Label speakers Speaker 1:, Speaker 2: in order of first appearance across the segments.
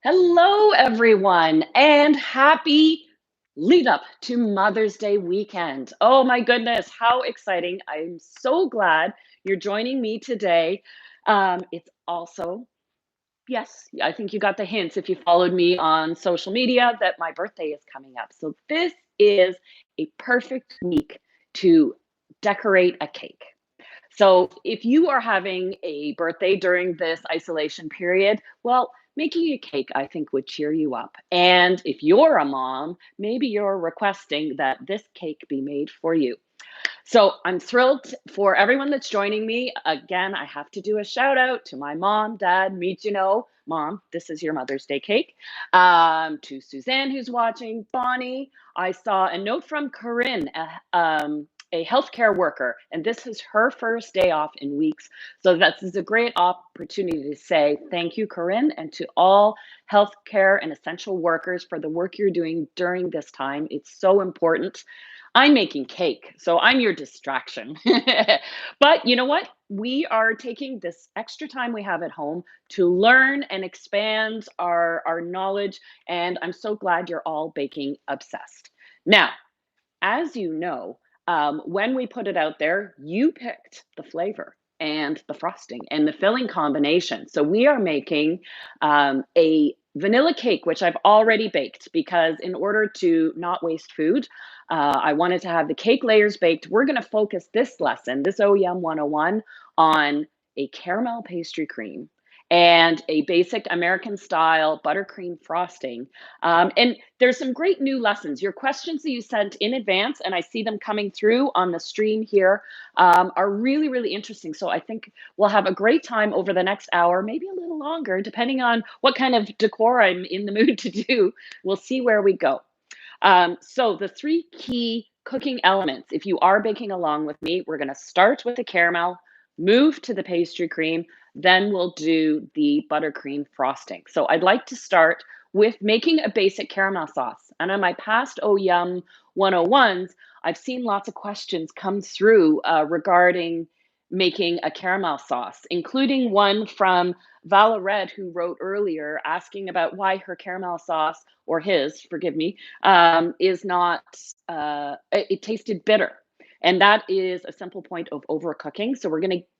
Speaker 1: Hello, everyone, and happy lead up to Mother's Day weekend. Oh my goodness, how exciting! I'm so glad you're joining me today. It's also, yes, I think you got the hints if you followed me on social media that my birthday is coming up. So, this is a perfect week to decorate a cake. So if you are having a birthday during this isolation period, well, making a cake, I think, would cheer you up. And if you're a mom, maybe you're requesting that this cake be made for you. So I'm thrilled for everyone that's joining me. Again, I have to do a shout out to my mom, dad, meet you know. Mom, this is your Mother's Day cake. To Suzanne, who's watching, Bonnie. I saw a note from Corinne, a healthcare worker, and this is her first day off in weeks. So that's is a great opportunity to say thank you, Corinne, and to all healthcare and essential workers for the work you're doing during this time. It's so important. I'm making cake, so I'm your distraction. But you know what? We are taking this extra time we have at home to learn and expand our knowledge, and I'm so glad you're all baking obsessed. Now, as you know, when we put it out there, you picked the flavor and the frosting and the filling combination. So we are making a vanilla cake, which I've already baked because in order to not waste food, I wanted to have the cake layers baked. We're going to focus this lesson, this OEM 101, on a caramel pastry cream and a basic American style buttercream frosting. And there's some great new lessons. Your questions that you sent in advance, and I see them coming through on the stream here, are really, really interesting. So I think we'll have a great time over the next hour, maybe a little longer, depending on what kind of decor I'm in the mood to do. We'll see where we go. So the three key cooking elements, if you are baking along with me, we're going to start with the caramel, move to the pastry cream, then we'll do the buttercream frosting. So I'd like to start with making a basic caramel sauce. And on my past Oh Yum 101s, I've seen lots of questions come through regarding making a caramel sauce, including one from Vala Red, who wrote earlier asking about why her caramel sauce, or his, forgive me, is not, it tasted bitter. And that is a simple point of overcooking. So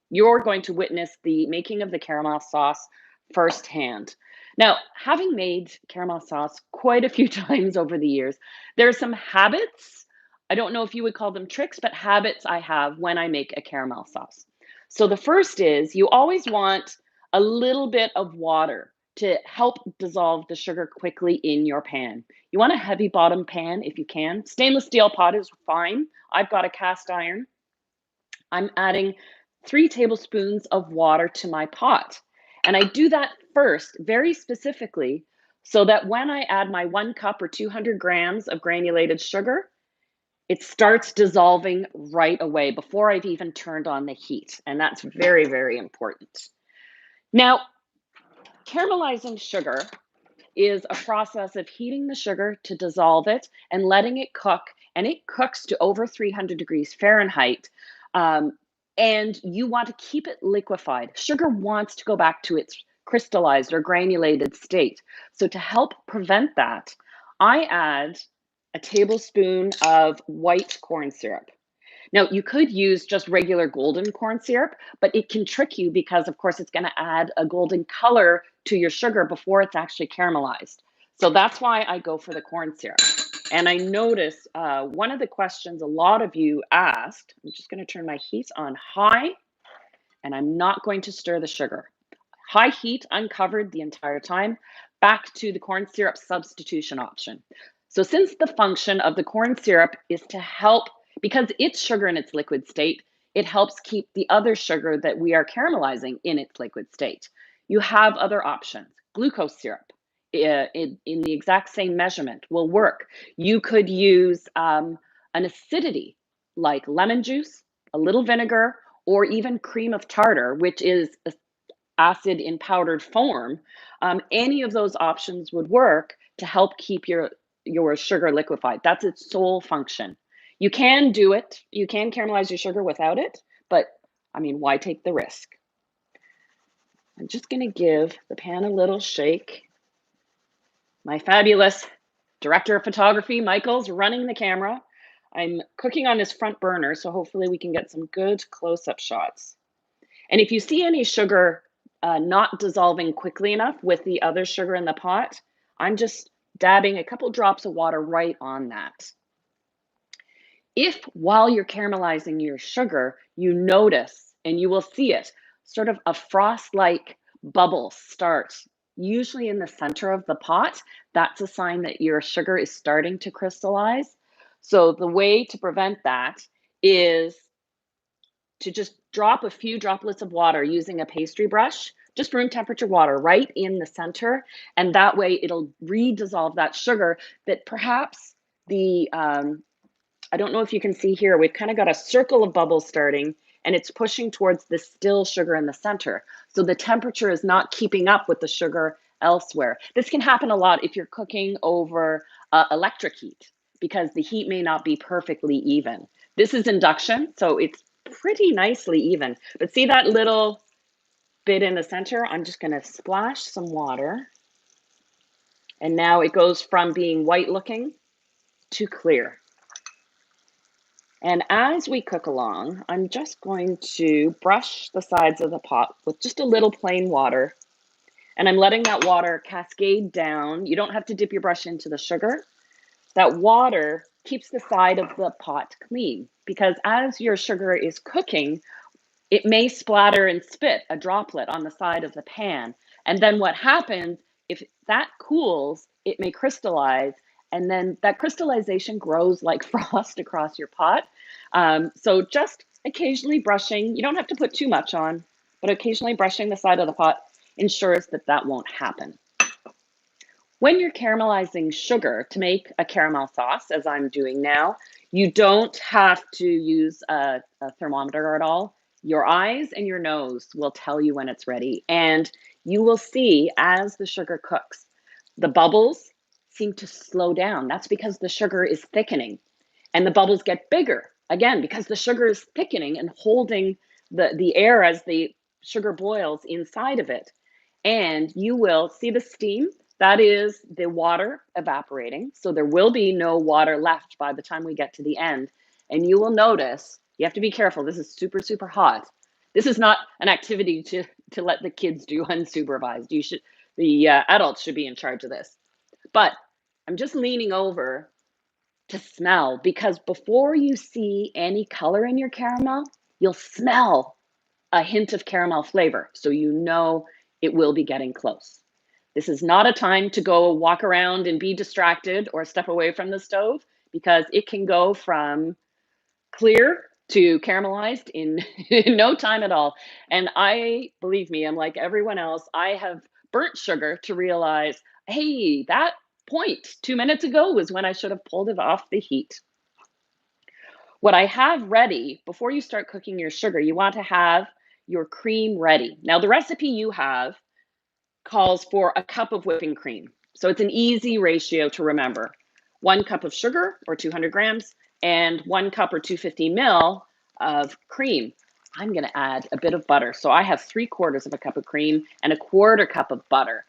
Speaker 1: you're going to witness the making of the caramel sauce firsthand. Now, having made caramel sauce quite a few times over the years, there are some habits. I don't know if you would call them tricks, but habits I have when I make a caramel sauce. So the first is you always want a little bit of water to help dissolve the sugar quickly in your pan. You want a heavy bottom pan if you can. Stainless steel pot is fine. I've got a cast iron. I'm adding 3 tablespoons of water to my pot. And I do that first, very specifically, so that when I add my 1 cup or 200 grams of granulated sugar, it starts dissolving right away before I've even turned on the heat. And that's very, very important. Now, caramelizing sugar is a process of heating the sugar to dissolve it and letting it cook. And it cooks to over 300 degrees Fahrenheit. Um, and you want to keep it liquefied. Sugar wants to go back to its crystallized or granulated state. So, to help prevent that, I add a tablespoon of white corn syrup. Now, you could use just regular golden corn syrup, but it can trick you because, of course, it's going to add a golden color to your sugar before it's actually caramelized. So that's why I go for the corn syrup. And I noticed one of the questions a lot of you asked, I'm just going to turn my heat on high, and I'm not going to stir the sugar. High heat, uncovered the entire time. Back to the corn syrup substitution option. So since the function of the corn syrup is to help, because it's sugar in its liquid state, it helps keep the other sugar that we are caramelizing in its liquid state. You have other options. Glucose syrup in the exact same measurement will work. You could use an acidity like lemon juice, a little vinegar, or even cream of tartar, which is acid in powdered form. Any of those options would work to help keep your sugar liquefied. That's its sole function. You can do it. You can caramelize your sugar without it, but I mean, why take the risk? I'm just going to give the pan a little shake. My fabulous director of photography, Michael's running the camera. I'm cooking on his front burner, so hopefully we can get some good close-up shots. And if you see any sugar not dissolving quickly enough with the other sugar in the pot, I'm just dabbing a couple drops of water right on that. If while you're caramelizing your sugar, you notice, and you will see it, sort of a frost-like bubble start, usually in the center of the pot, that's a sign that your sugar is starting to crystallize. So the way to prevent that is to just drop a few droplets of water using a pastry brush, just room temperature water right in the center. And that way it'll redissolve that sugar that perhaps the, I don't know if you can see here, we've kind of got a circle of bubbles starting and it's pushing towards the still sugar in the center. So the temperature is not keeping up with the sugar elsewhere. This can happen a lot if you're cooking over electric heat because the heat may not be perfectly even. This is induction, so it's pretty nicely even. But see that little bit in the center? I'm just going to splash some water. And now it goes from being white looking to clear. And as we cook along, I'm just going to brush the sides of the pot with just a little plain water. And I'm letting that water cascade down. You don't have to dip your brush into the sugar. That water keeps the side of the pot clean because as your sugar is cooking, it may splatter and spit a droplet on the side of the pan. And then what happens, if that cools, it may crystallize. And then that crystallization grows like frost across your pot. So just occasionally brushing, you don't have to put too much on, but occasionally brushing the side of the pot ensures that that won't happen. When you're caramelizing sugar to make a caramel sauce, as I'm doing now, you don't have to use a thermometer at all. Your eyes and your nose will tell you when it's ready. And you will see as the sugar cooks, the bubbles seem to slow down. That's because the sugar is thickening. And the bubbles get bigger, again, because the sugar is thickening and holding the air as the sugar boils inside of it. And you will see the steam. That is the water evaporating. So there will be no water left by the time we get to the end. And you will notice, you have to be careful. This is super, super hot. This is not an activity to let the kids do unsupervised. The adults should be in charge of this. But I'm just leaning over to smell because before you see any color in your caramel, you'll smell a hint of caramel flavor. So you know it will be getting close. This is not a time to go walk around and be distracted or step away from the stove because it can go from clear to caramelized in no time at all. And believe me, I'm like everyone else, I have burnt sugar to realize, hey, that point 2 minutes ago was when I should have pulled it off the heat. What I have ready, before you start cooking your sugar, you want to have your cream ready. Now, the recipe you have calls for a cup of whipping cream. So it's an easy ratio to remember. 1 cup of sugar, or 200 grams, and 1 cup or 250 ml of cream. I'm going to add a bit of butter. So I have 3/4 of a cup of cream and 1/4 cup of butter.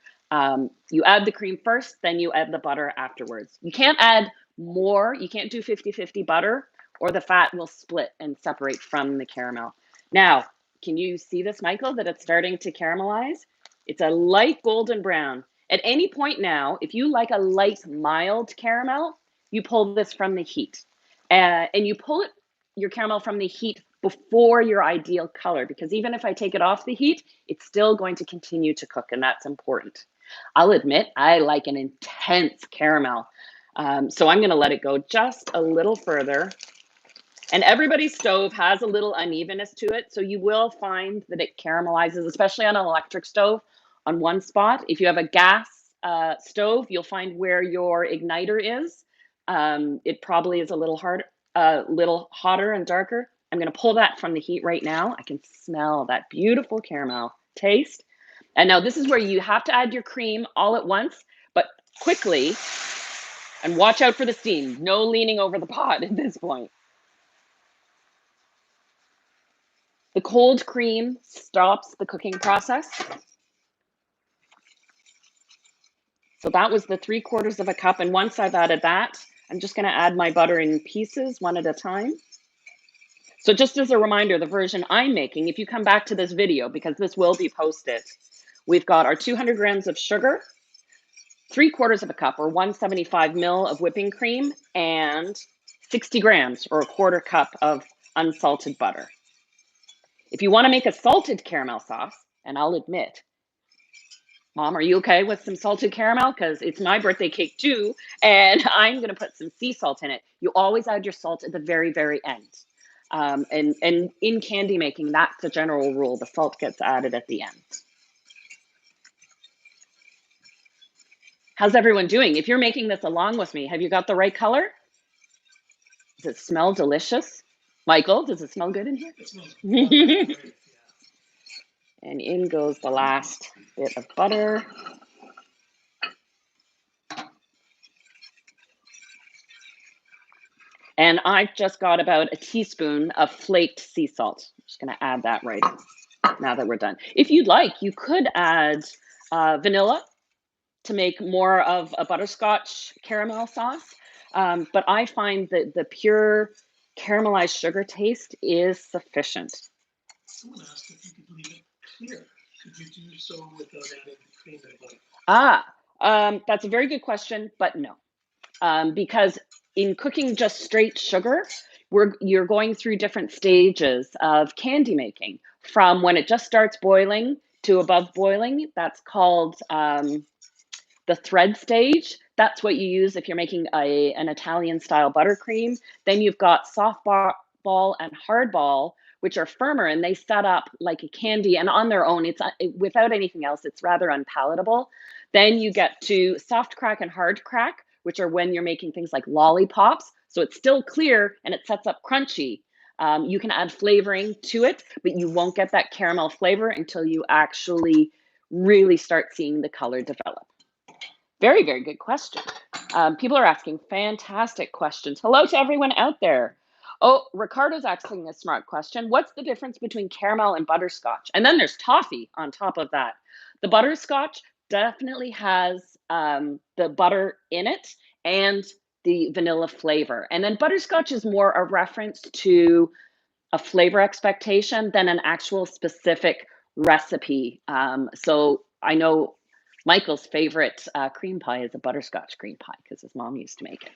Speaker 1: You add the cream first, then you add the butter afterwards. You can't add more. You can't do 50-50 butter or the fat will split and separate from the caramel. Now, can you see this, Michael, that it's starting to caramelize? It's a light golden brown. At any point now, if you like a light, mild caramel, you pull this from the heat. And you pull your caramel from the heat before your ideal color, because even if I take it off the heat, it's still going to continue to cook, and that's important. I'll admit, I like an intense caramel. So I'm going to let it go just a little further. And everybody's stove has a little unevenness to it. So you will find that it caramelizes, especially on an electric stove, on one spot. If you have a gas stove, you'll find where your igniter is. It probably is a little hotter and darker. I'm going to pull that from the heat right now. I can smell that beautiful caramel taste. And now this is where you have to add your cream all at once, but quickly, and watch out for the steam. No leaning over the pot at this point. The cold cream stops the cooking process. So that was the 3/4 of a cup. And once I've added that, I'm just gonna add my butter in pieces one at a time. So just as a reminder, the version I'm making, if you come back to this video, because this will be posted, we've got our 200 grams of sugar, 3/4 of a cup or 175 ml of whipping cream, and 60 grams or a 1/4 cup of unsalted butter. If you want to make a salted caramel sauce, and I'll admit, Mom, are you okay with some salted caramel? Because it's my birthday cake too, and I'm going to put some sea salt in it. You always add your salt at the very, very end. And in candy making, that's the general rule. The salt gets added at the end. How's everyone doing? If you're making this along with me, have you got the right color? Does it smell delicious? Michael, does it smell good in here?
Speaker 2: It smells great, yeah.
Speaker 1: And in goes the last bit of butter. And I've just got about a teaspoon of flaked sea salt. I'm just going to add that right in now that we're done. If you'd like, you could add vanilla to make more of a butterscotch caramel sauce. But I find that the pure caramelized sugar taste is sufficient.
Speaker 2: Someone asked if you could leave it clear. Could you do so without adding cream and butter?
Speaker 1: That's a very good question, but no. Because in cooking just straight sugar, you're going through different stages of candy making. From when it just starts boiling to above boiling, that's called the thread stage. That's what you use if you're making an Italian style buttercream. Then you've got soft ball and hard ball, which are firmer, and they set up like a candy, and on their own, it's without anything else, it's rather unpalatable. Then you get to soft crack and hard crack, which are when you're making things like lollipops. So it's still clear and it sets up crunchy. You can add flavoring to it, but you won't get that caramel flavor until you actually really start seeing the color develop. Very, very good question. People are asking fantastic questions. Hello to everyone out there. Oh, Ricardo's asking a smart question. What's the difference between caramel and butterscotch? And then there's toffee on top of that. The butterscotch definitely has the butter in it and the vanilla flavor. And then butterscotch is more a reference to a flavor expectation than an actual specific recipe. So I know Michael's favorite cream pie is a butterscotch cream pie because his mom used to make it.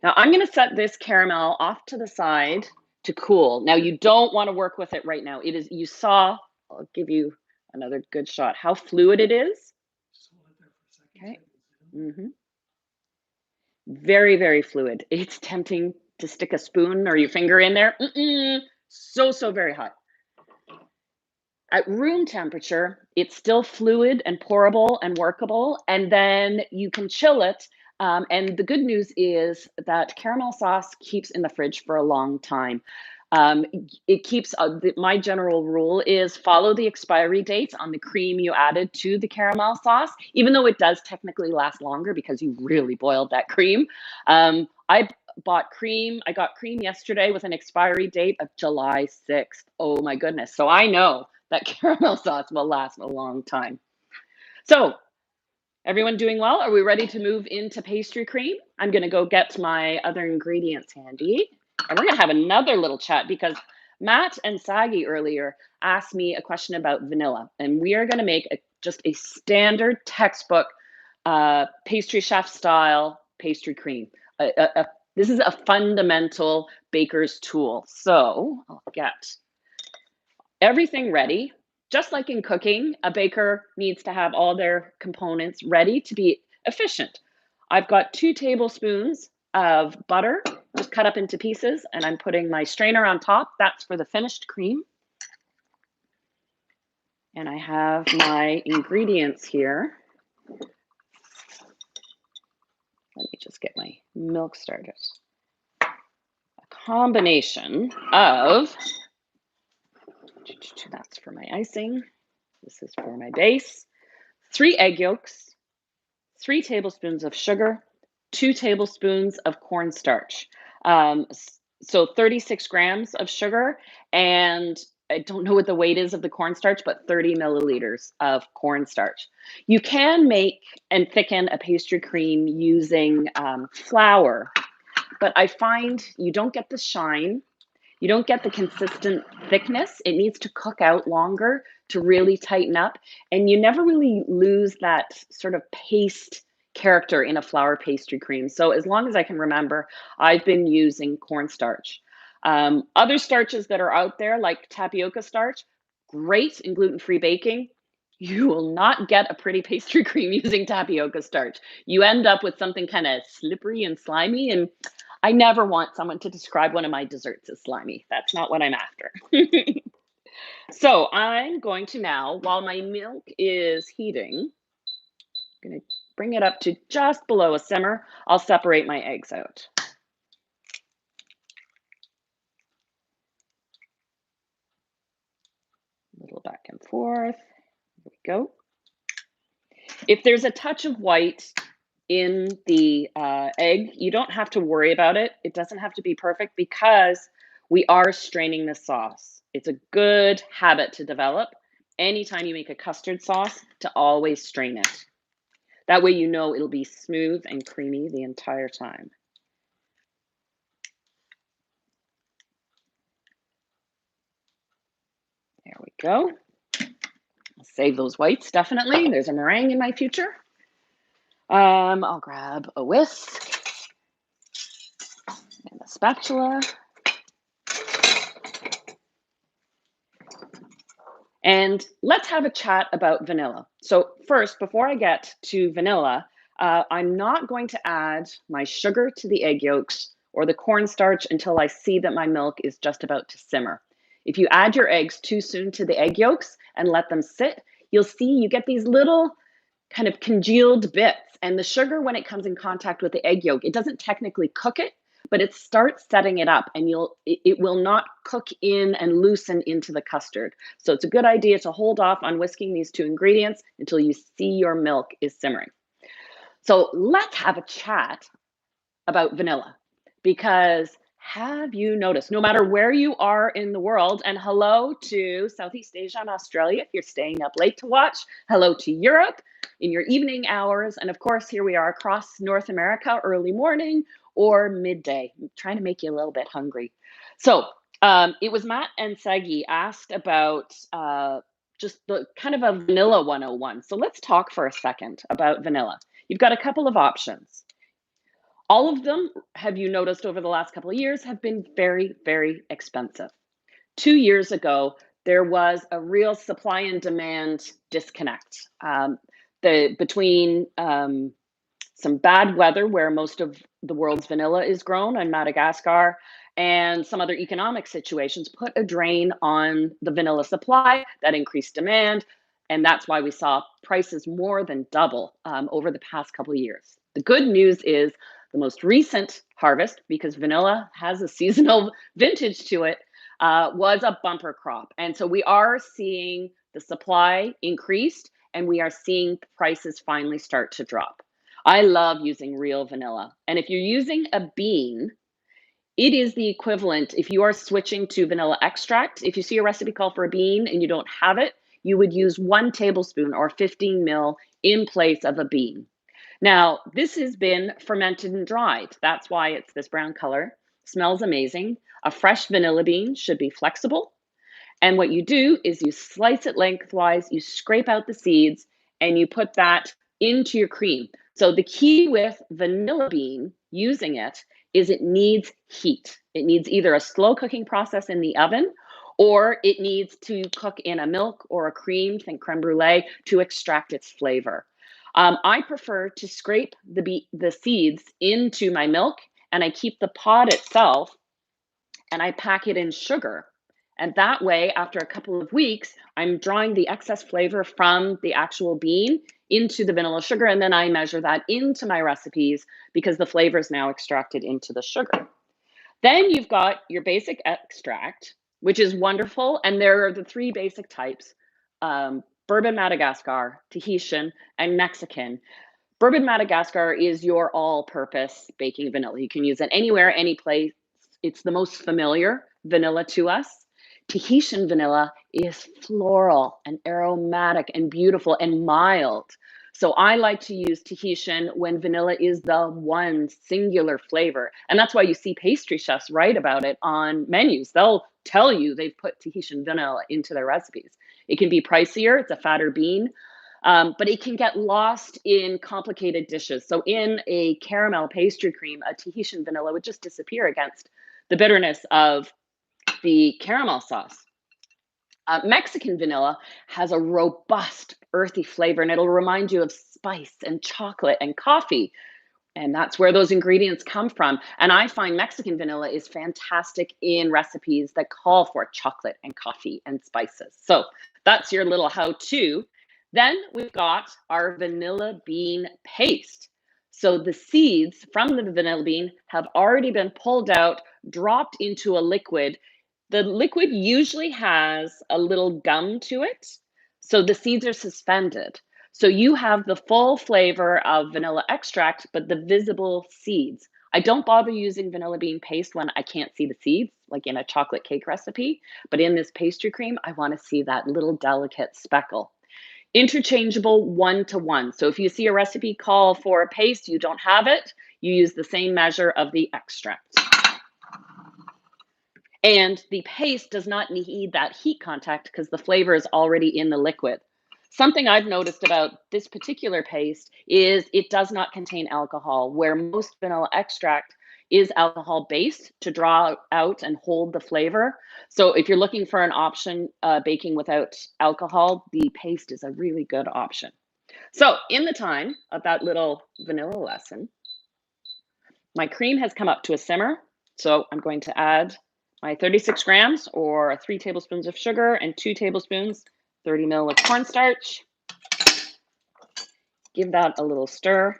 Speaker 1: Now I'm going to set this caramel off to the side to cool. Now you don't want to work with it right now. It is, you saw, I'll give you another good shot, how fluid it is.
Speaker 2: Just hold it there for a second.
Speaker 1: Okay. Mm-hmm. Very, very fluid. It's tempting to stick a spoon or your finger in there. So very hot. At room temperature, it's still fluid and pourable and workable, and then you can chill it. And the good news is that caramel sauce keeps in the fridge for a long time. It keeps, my general rule is follow the expiry dates on the cream you added to the caramel sauce, even though it does technically last longer because you really boiled that cream. I got cream yesterday with an expiry date of July 6th. Oh my goodness. So I know that caramel sauce will last a long time. So everyone doing well? Are we ready to move into pastry cream? I'm going to go get my other ingredients handy. And we're going to have another little chat because Matt and Sagi earlier asked me a question about vanilla. And we are going to make just a standard textbook pastry chef style pastry cream. This is a fundamental baker's tool. So I'll get everything ready. Just like in cooking, a baker needs to have all their components ready to be efficient. I've got 2 tablespoons of butter, just cut up into pieces, and I'm putting my strainer on top. That's for the finished cream. And I have my ingredients here. Let me just get my milk started. A combination of, that's for my icing. This is for my base. 3 egg yolks, 3 tablespoons of sugar, 2 tablespoons of cornstarch. So 36 grams of sugar and I don't know what the weight is of the cornstarch, but 30 milliliters of cornstarch. You can make and thicken a pastry cream using flour, but I find you don't get the shine. You don't get the consistent thickness. It needs to cook out longer to really tighten up. And you never really lose that sort of paste character in a flour pastry cream. So as long as I can remember, I've been using cornstarch. Other starches that are out there, like tapioca starch, great in gluten-free baking. You will not get a pretty pastry cream using tapioca starch. You end up with something kind of slippery and slimy, and I never want someone to describe one of my desserts as slimy. That's not what I'm after. So I'm going to now, while my milk is heating, I'm going to bring it up to just below a simmer. I'll separate my eggs out. A little back and forth. There we go. If there's a touch of white in the egg, you don't have to worry about it. It doesn't have to be perfect because we are straining the sauce. It's a good habit to develop anytime you make a custard sauce to always strain it. That way you know it'll be smooth and creamy the entire time. There we go. I'll save those whites, definitely. There's a meringue in my future. I'll grab a whisk and a spatula. And let's have a chat about vanilla. So first, before I get to vanilla, I'm not going to add my sugar to the egg yolks or the cornstarch until I see that my milk is just about to simmer. If you add your eggs too soon to the egg yolks and let them sit, you'll see you get these little kind of congealed bits. And the sugar, when it comes in contact with the egg yolk, it doesn't technically cook it, but it starts setting it up, and it will not cook in and loosen into the custard. So it's a good idea to hold off on whisking these two ingredients until you see your milk is simmering. So let's have a chat about vanilla, because have you noticed, no matter where you are in the world, and hello to Southeast Asia and Australia if you're staying up late to watch, hello to Europe in your evening hours, and of course here we are across North America, early morning or midday. I'm trying to make you a little bit hungry. So it was Matt and Sagi asked about just the kind of a vanilla 101. So let's talk for a second about vanilla. You've got a couple of options. All of them, have you noticed over the last couple of years, have been very, very expensive. 2 years ago, there was a real supply and demand disconnect between some bad weather where most of the world's vanilla is grown in Madagascar, and some other economic situations put a drain on the vanilla supply that increased demand. And that's why we saw prices more than double over the past couple of years. The good news is the most recent harvest, because vanilla has a seasonal vintage to it, was a bumper crop. And so we are seeing the supply increased, and we are seeing prices finally start to drop. I love using real vanilla. And if you're using a bean, it is the equivalent. If you are switching to vanilla extract, if you see a recipe call for a bean and you don't have it, you would use 1 tablespoon or 15 ml in place of a bean. Now, this has been fermented and dried. That's why it's this brown color. Smells amazing. A fresh vanilla bean should be flexible. And what you do is you slice it lengthwise, you scrape out the seeds, and you put that into your cream. So the key with vanilla bean, using it, is it needs heat. It needs either a slow cooking process in the oven, or it needs to cook in a milk or a cream, think creme brulee, to extract its flavor. I prefer to scrape the seeds into my milk, and I keep the pod itself, and I pack it in sugar. And that way, after a couple of weeks, I'm drawing the excess flavor from the actual bean into the vanilla sugar, and then I measure that into my recipes because the flavor is now extracted into the sugar. Then you've got your basic extract, which is wonderful, and there are the 3 basic types: Bourbon Madagascar, Tahitian, and Mexican. Bourbon Madagascar is your all-purpose baking vanilla. You can use it anywhere, any place. It's the most familiar vanilla to us. Tahitian vanilla is floral and aromatic and beautiful and mild. So I like to use Tahitian when vanilla is the one singular flavor. And that's why you see pastry chefs write about it on menus. They'll tell you they've put Tahitian vanilla into their recipes. It can be pricier, it's a fatter bean, but it can get lost in complicated dishes. So in a caramel pastry cream, a Tahitian vanilla would just disappear against the bitterness of the caramel sauce. Mexican vanilla has a robust, earthy flavor, and it'll remind you of spice and chocolate and coffee. And that's where those ingredients come from. And I find Mexican vanilla is fantastic in recipes that call for chocolate and coffee and spices. So that's your little how to. Then we've got our vanilla bean paste. So the seeds from the vanilla bean have already been pulled out, dropped into a liquid. The liquid usually has a little gum to it. So the seeds are suspended. So you have the full flavor of vanilla extract, but the visible seeds. I don't bother using vanilla bean paste when I can't see the seeds, like in a chocolate cake recipe. But in this pastry cream, I want to see that little delicate speckle. Interchangeable 1-to-1. So if you see a recipe call for a paste, you don't have it, you use the same measure of the extract. And the paste does not need that heat contact because the flavor is already in the liquid. Something I've noticed about this particular paste is it does not contain alcohol, where most vanilla extract is alcohol based to draw out and hold the flavor. So if you're looking for an option baking without alcohol, the paste is a really good option. So in the time of that little vanilla lesson, my cream has come up to a simmer. So I'm going to add my 36 grams or 3 tablespoons of sugar and 2 tablespoons, 30 ml of cornstarch. Give that a little stir.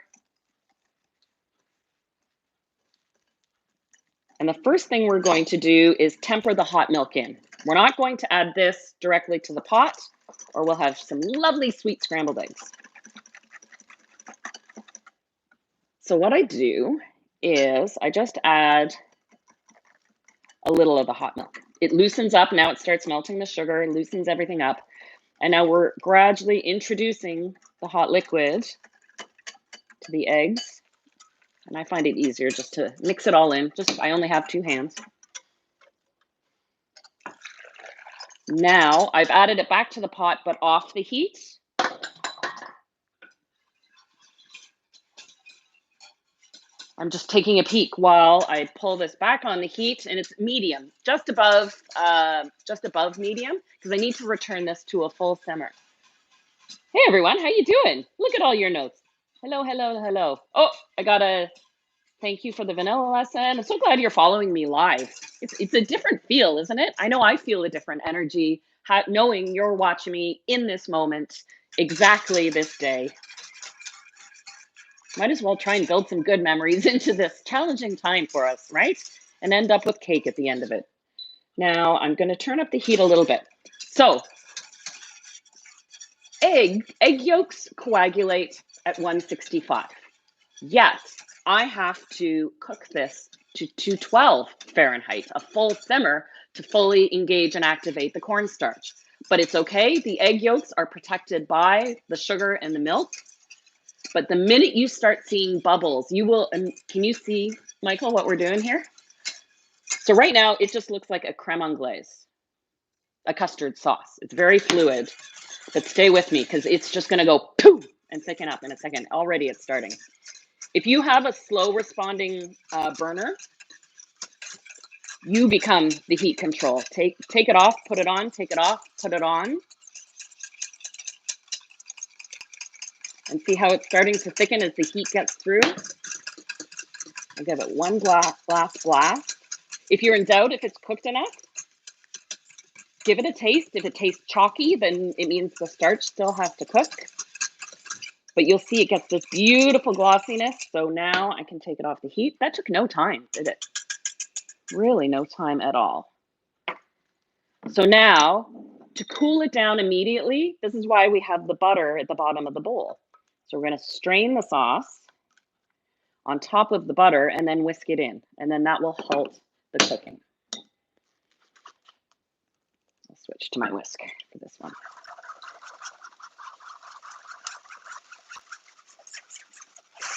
Speaker 1: And the first thing we're going to do is temper the hot milk in. We're not going to add this directly to the pot, or we'll have some lovely sweet scrambled eggs. So what I do is I just add a little of the hot milk. It loosens up. Now it starts melting the sugar and loosens everything up. And now we're gradually introducing the hot liquid to the eggs. And I find it easier just to mix it all in. I only have 2 hands. Now I've added it back to the pot, but off the heat. I'm just taking a peek while I pull this back on the heat, and it's medium, just above medium, because I need to return this to a full simmer. Hey everyone, how you doing? Look at all your notes. Hello, hello, hello. Oh, I got a thank you for the vanilla lesson. I'm so glad you're following me live. It's a different feel, isn't it? I know I feel a different energy knowing you're watching me in this moment, exactly this day. Might as well try and build some good memories into this challenging time for us, right? And end up with cake at the end of it. Now I'm going to turn up the heat a little bit. So egg yolks coagulate at 165. Yes, I have to cook this to 212 Fahrenheit, a full simmer, to fully engage and activate the cornstarch. But it's okay. The egg yolks are protected by the sugar and the milk. But the minute you start seeing bubbles, you will, can you see, Michael, what we're doing here? So right now, it just looks like a creme anglaise, a custard sauce. It's very fluid, but stay with me because it's just gonna go poof and thicken up in a second. Already it's starting. If you have a slow responding burner, you become the heat control. Take it off, put it on, take it off, put it on. And see how it's starting to thicken as the heat gets through. I'll give it one last blast. If you're in doubt if it's cooked enough, give it a taste. If it tastes chalky, then it means the starch still has to cook. But you'll see it gets this beautiful glossiness. So now I can take it off the heat. That took no time, did it? Really no time at all. So now, to cool it down immediately, this is why we have the butter at the bottom of the bowl. So we're going to strain the sauce on top of the butter and then whisk it in. And then that will halt the cooking. Switch to my whisk for this one.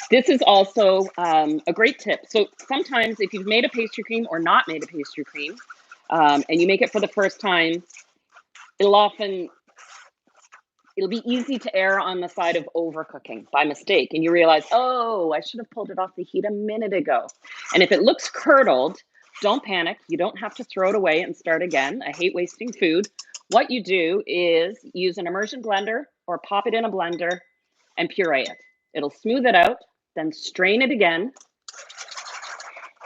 Speaker 1: This is also a great tip. So sometimes if you've made a pastry cream or not made a pastry cream, and you make it for the first time, it'll be easy to err on the side of overcooking by mistake. And you realize, oh, I should have pulled it off the heat a minute ago. And if it looks curdled, don't panic. You don't have to throw it away and start again. I hate wasting food. What you do is use an immersion blender or pop it in a blender and puree it. It'll smooth it out, then strain it again.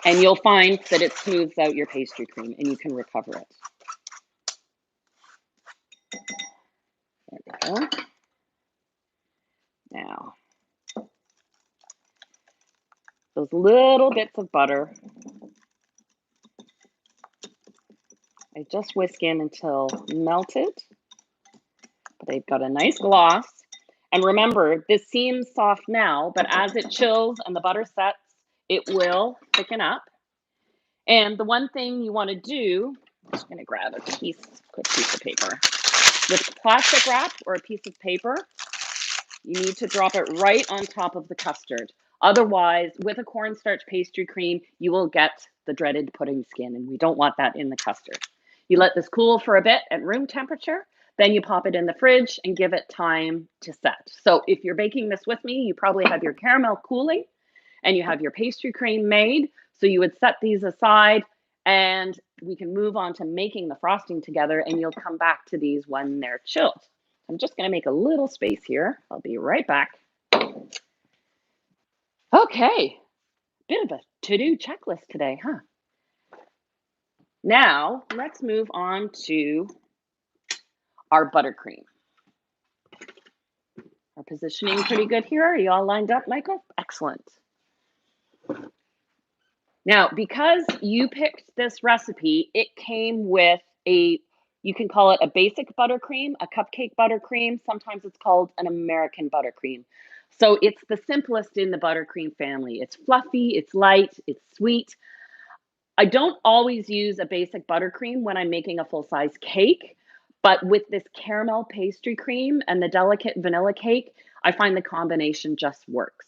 Speaker 1: And you'll find that it smooths out your pastry cream and you can recover it. There we go. Now, those little bits of butter, I just whisk in until melted, but they've got a nice gloss. And remember, this seems soft now, but as it chills and the butter sets, it will thicken up. And the one thing you want to do, I'm just going to grab a quick piece of paper. With plastic wrap or a piece of paper, you need to drop it right on top of the custard. Otherwise, with a cornstarch pastry cream, you will get the dreaded pudding skin, and we don't want that in the custard. You let this cool for a bit at room temperature, then you pop it in the fridge and give it time to set. So if you're baking this with me, you probably have your caramel cooling and you have your pastry cream made. So you would set these aside and we can move on to making the frosting together, and you'll come back to these when they're chilled. I'm just going to make a little space here. I'll be right back. Okay, bit of a to-do checklist today, huh? Now, let's move on to our buttercream. Our positioning pretty good here. Are you all lined up, Michael? Excellent. Now, because you picked this recipe, it came with you can call it a basic buttercream, a cupcake buttercream. Sometimes it's called an American buttercream. So it's the simplest in the buttercream family. It's fluffy, it's light, it's sweet. I don't always use a basic buttercream when I'm making a full-size cake, but with this caramel pastry cream and the delicate vanilla cake, I find the combination just works.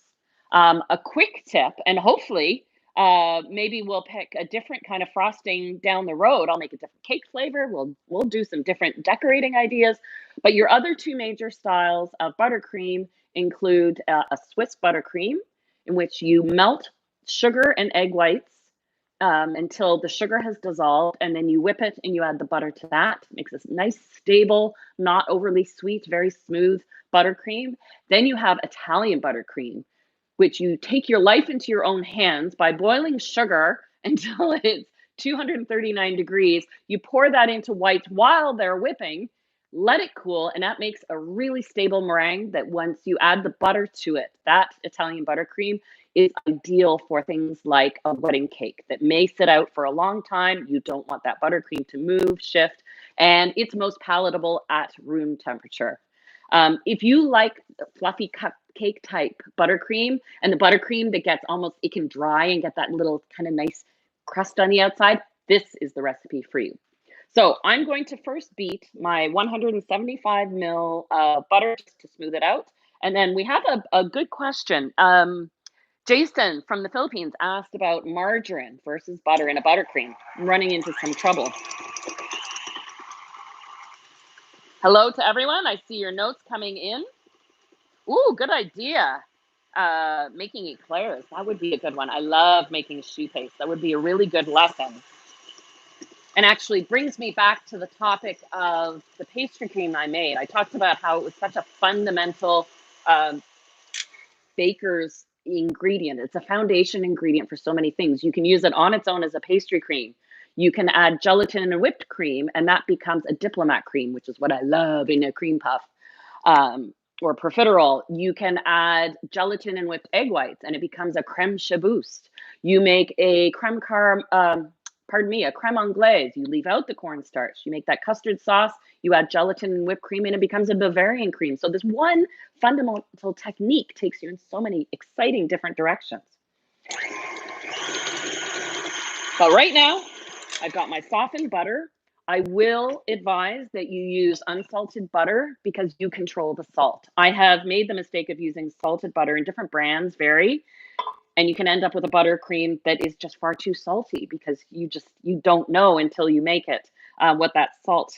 Speaker 1: A quick tip, and hopefully maybe we'll pick a different kind of frosting down the road. I'll make a different cake flavor. We'll do some different decorating ideas. But your other two major styles of buttercream include a Swiss buttercream, in which you melt sugar and egg whites until the sugar has dissolved, and then you whip it and you add the butter to that. It makes this nice, stable, not overly sweet, very smooth buttercream. Then you have Italian buttercream, which you take your life into your own hands by boiling sugar until it's 239 degrees. You pour that into whites while they're whipping, let it cool, and that makes a really stable meringue that once you add the butter to it, that Italian buttercream is ideal for things like a wedding cake that may sit out for a long time. You don't want that buttercream to move, shift, and it's most palatable at room temperature. If you like fluffy cupcake type buttercream, and the buttercream that gets almost, it can dry and get that little kind of nice crust on the outside, this is the recipe for you. So I'm going to first beat my 175 ml butter just to smooth it out. And then we have a good question. Jason from the Philippines asked about margarine versus butter in a buttercream. I'm running into some trouble. Hello to everyone. I see your notes coming in. Ooh, good idea. Making eclairs. That would be a good one. I love making choux paste. That would be a really good lesson. And actually brings me back to the topic of the pastry cream I made. I talked about how it was such a fundamental baker's ingredient. It's a foundation ingredient for so many things. You can use it on its own as a pastry cream. You can add gelatin and whipped cream, and that becomes a diplomat cream, which is what I love in a cream puff. Or profiterole. You can add gelatin and whipped egg whites, and it becomes a creme chabouste. You make a a creme anglaise. You leave out the cornstarch. You make that custard sauce. You add gelatin and whipped cream, and it becomes a Bavarian cream. So this one fundamental technique takes you in so many exciting different directions. But right now, I've got my softened butter I will advise that you use unsalted butter because you control the salt. I have made the mistake of using salted butter, and different brands vary, and you can end up with a buttercream that is just far too salty because you don't know until you make it what that salt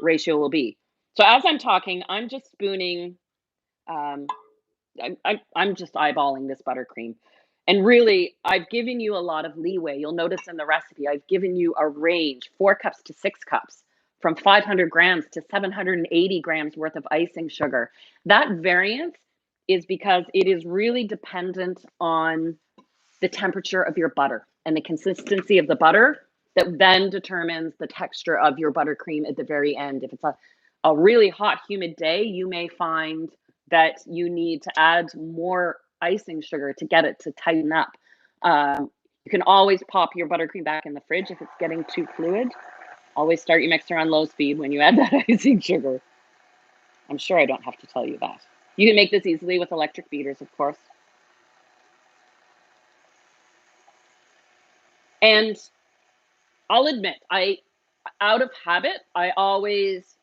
Speaker 1: ratio will be. So as I'm talking, I'm just spooning. Um, I'm just eyeballing this buttercream. And really, I've given you a lot of leeway. You'll notice in the recipe, I've given you a range, 4 cups to 6 cups, from 500 grams to 780 grams worth of icing sugar. That variance is because it is really dependent on the temperature of your butter and the consistency of the butter that then determines the texture of your buttercream at the very end. If it's a really hot, humid day, you may find that you need to add more icing sugar to get it to tighten up. You can always pop your buttercream back in the fridge if it's getting too fluid. Always start your mixer on low speed when you add that icing sugar. I'm sure I don't have to tell you that. You can make this easily with electric beaters, of course. And I'll admit, out of habit, I always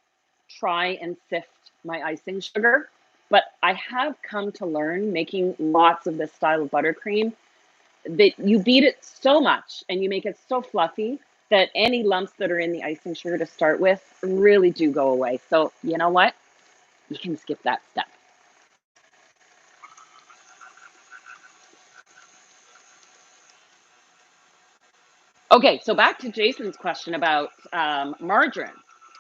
Speaker 1: try and sift my icing sugar, but I have come to learn, making lots of this style of buttercream, that you beat it so much and you make it so fluffy that any lumps that are in the icing sugar to start with really do go away. So you know what? You can skip that step. Okay, so back to Jason's question about margarine.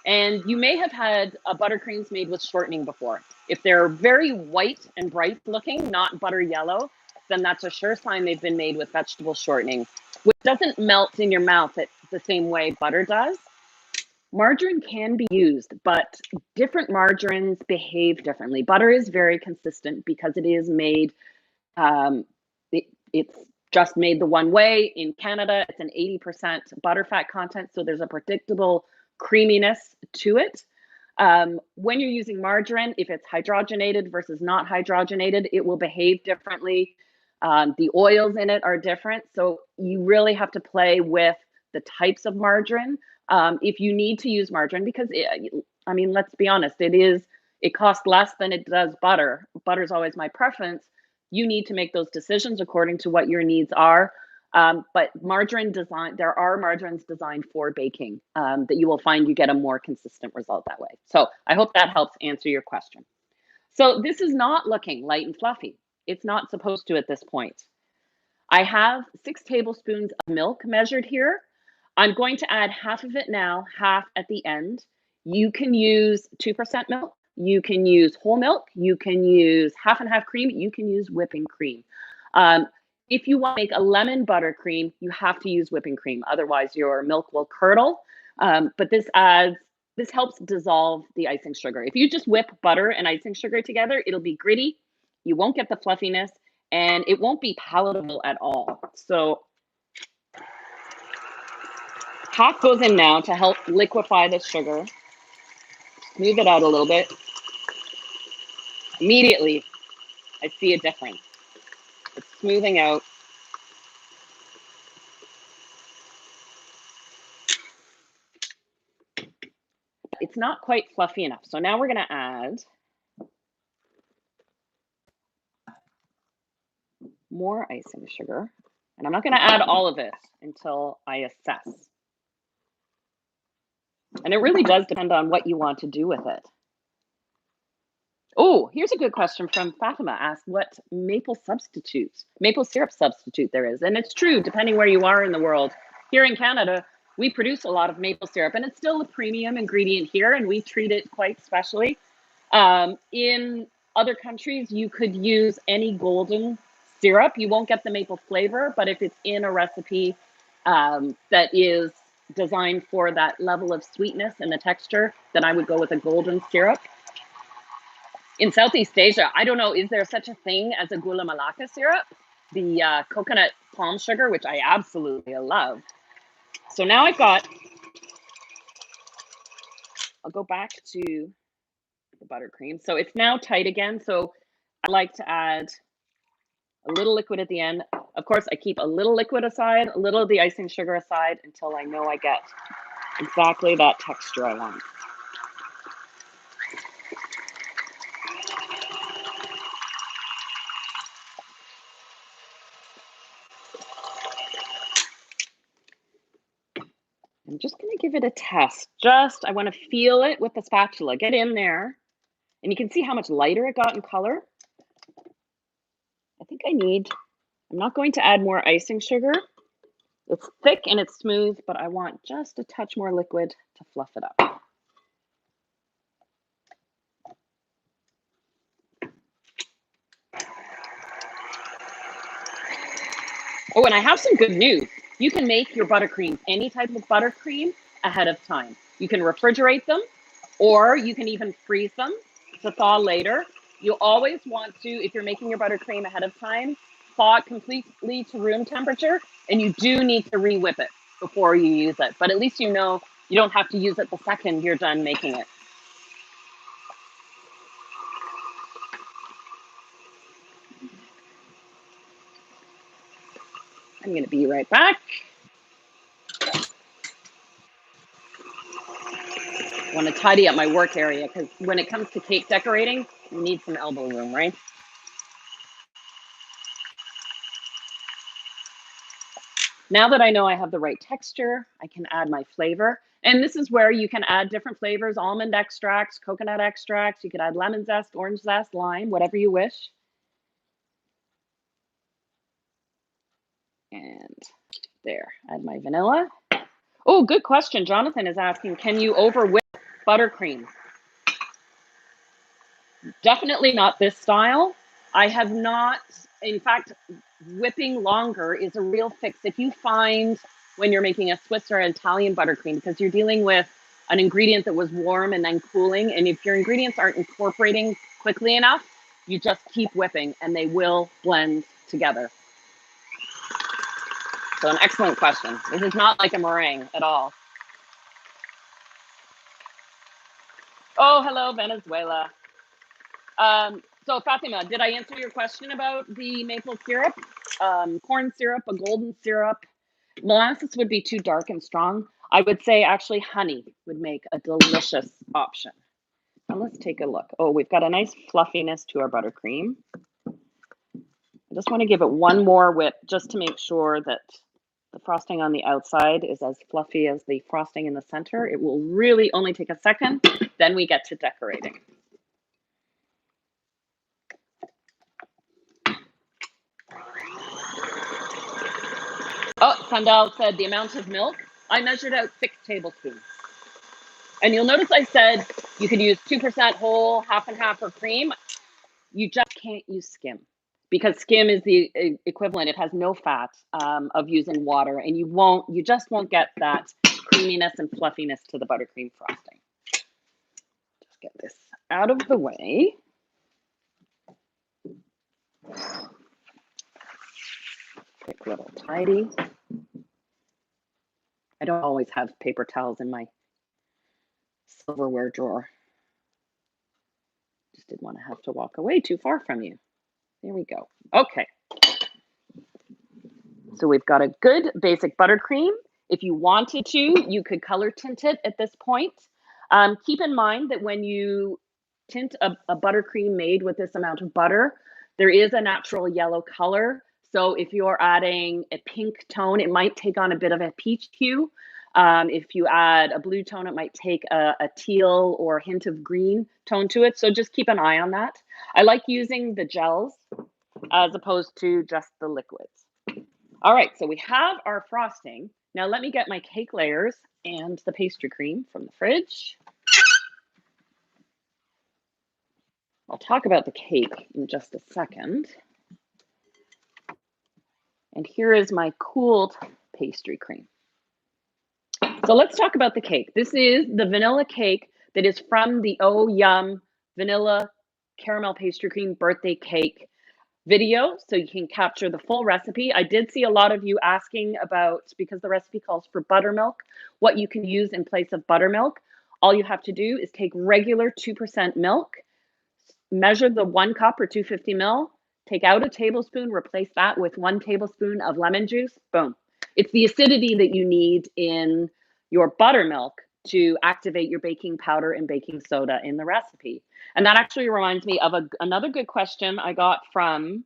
Speaker 1: And you may have had buttercreams made with shortening before. If they're very white and bright looking, not butter yellow, then that's a sure sign they've been made with vegetable shortening, which doesn't melt in your mouth the same way butter does. Margarine can be used, but different margarines behave differently. Butter is very consistent because it is made um, it's just made the one way. In Canada, it's an 80% butterfat content, so there's a predictable creaminess to it. When you're using margarine, if it's hydrogenated versus not hydrogenated, it will behave differently. The oils in it are different, so you really have to play with the types of margarine. If you need to use margarine, because I mean, let's be honest, it costs less than it does butter. Butter's always my preference. You need to make those decisions according to what your needs are. But there are margarines designed for baking that you will find you get a more consistent result that way. So I hope that helps answer your question. So this is not looking light and fluffy. It's not supposed to at this point. I have 6 tablespoons of milk measured here. I'm going to add half of it now, half at the end. You can use 2% milk. You can use whole milk. You can use half and half cream. You can use whipping cream. If you want to make a lemon buttercream, you have to use whipping cream. Otherwise, your milk will curdle. But this helps dissolve the icing sugar. If you just whip butter and icing sugar together, it'll be gritty. You won't get the fluffiness, and it won't be palatable at all. So half goes in now to help liquefy the sugar. Smooth it out a little bit. Immediately, I see a difference. It's smoothing out. It's not quite fluffy enough. So now we're going to add more icing sugar. And I'm not going to add all of it until I assess. And it really does depend on what you want to do with it. Oh, here's a good question from Fatima. Asked what maple syrup substitute there is. And it's true, depending where you are in the world. Here in Canada, we produce a lot of maple syrup, and it's still a premium ingredient here, and we treat it quite specially. In other countries, you could use any golden syrup. You won't get the maple flavor, but if it's in a recipe that is designed for that level of sweetness and the texture, then I would go with a golden syrup. In Southeast Asia, I don't know, is there such a thing as a gula melaka syrup? The coconut palm sugar, which I absolutely love. So now I'll go back to the buttercream. So it's now tight again. So I like to add a little liquid at the end. Of course, I keep a little liquid aside, a little of the icing sugar aside until I know I get exactly that texture I want. I'm just going to give it a test. I want to feel it with the spatula. Get in there. And you can see how much lighter it got in color. I think I'm not going to add more icing sugar. It's thick and it's smooth, but I want just a touch more liquid to fluff it up. Oh, and I have some good news. You can make your buttercream, any type of buttercream, ahead of time. You can refrigerate them, or you can even freeze them to thaw later. You always want to, if you're making your buttercream ahead of time, thaw it completely to room temperature, and you do need to re-whip it before you use it. But at least you know you don't have to use it the second you're done making it. I'm going to be right back. I want to tidy up my work area because when it comes to cake decorating, you need some elbow room, right? Now that I know I have the right texture, I can add my flavor. And this is where you can add different flavors, almond extracts, coconut extracts. You could add lemon zest, orange zest, lime, whatever you wish. And there, add my vanilla. Oh, good question. Jonathan is asking, can you over whip buttercream? Definitely not this style. I have not, in fact, whipping longer is a real fix. If you find when you're making a Swiss or Italian buttercream, because you're dealing with an ingredient that was warm and then cooling, and if your ingredients aren't incorporating quickly enough, you just keep whipping and they will blend together. So an excellent question. This is not like a meringue at all. Oh, hello, Venezuela. So Fatima, did I answer your question about the maple syrup? Corn syrup, a golden syrup. Molasses would be too dark and strong. I would say actually honey would make a delicious option. And let's take a look. Oh, we've got a nice fluffiness to our buttercream. I just want to give it one more whip just to make sure that the frosting on the outside is as fluffy as the frosting in the center. It will really only take a second, then we get to decorating. Oh, Sandal said the amount of milk. I measured out 6 tablespoons. And you'll notice I said you could use 2% whole, half and half, or cream. You just can't use skim because skim is the equivalent. It has no fat of using water, and you just won't get that creaminess and fluffiness to the buttercream frosting. Just get this out of the way. Quick little tidy. I don't always have paper towels in my silverware drawer. Just didn't want to have to walk away too far from you. There we go. Okay. So we've got a good basic buttercream. If you wanted to, you could color tint it at this point. Keep in mind that when you tint a buttercream made with this amount of butter, there is a natural yellow color. So if you're adding a pink tone, it might take on a bit of a peach hue. If you add a blue tone, it might take a teal or a hint of green tone to it. So just keep an eye on that. I like using the gels as opposed to just the liquids. All right, so we have our frosting. Now let me get my cake layers and the pastry cream from the fridge. I'll talk about the cake in just a second. And here is my cooled pastry cream. So let's talk about the cake. This is the vanilla cake that is from the Oh Yum Vanilla Caramel Pastry Cream Birthday Cake video, so you can capture the full recipe. I did see a lot of you asking about, because the recipe calls for buttermilk, what you can use in place of buttermilk. All you have to do is take regular 2% milk, measure the 1 cup or 250 ml, take out a tablespoon, replace that with 1 tablespoon of lemon juice, boom. It's the acidity that you need in your buttermilk to activate your baking powder and baking soda in the recipe. And that actually reminds me of another good question I got from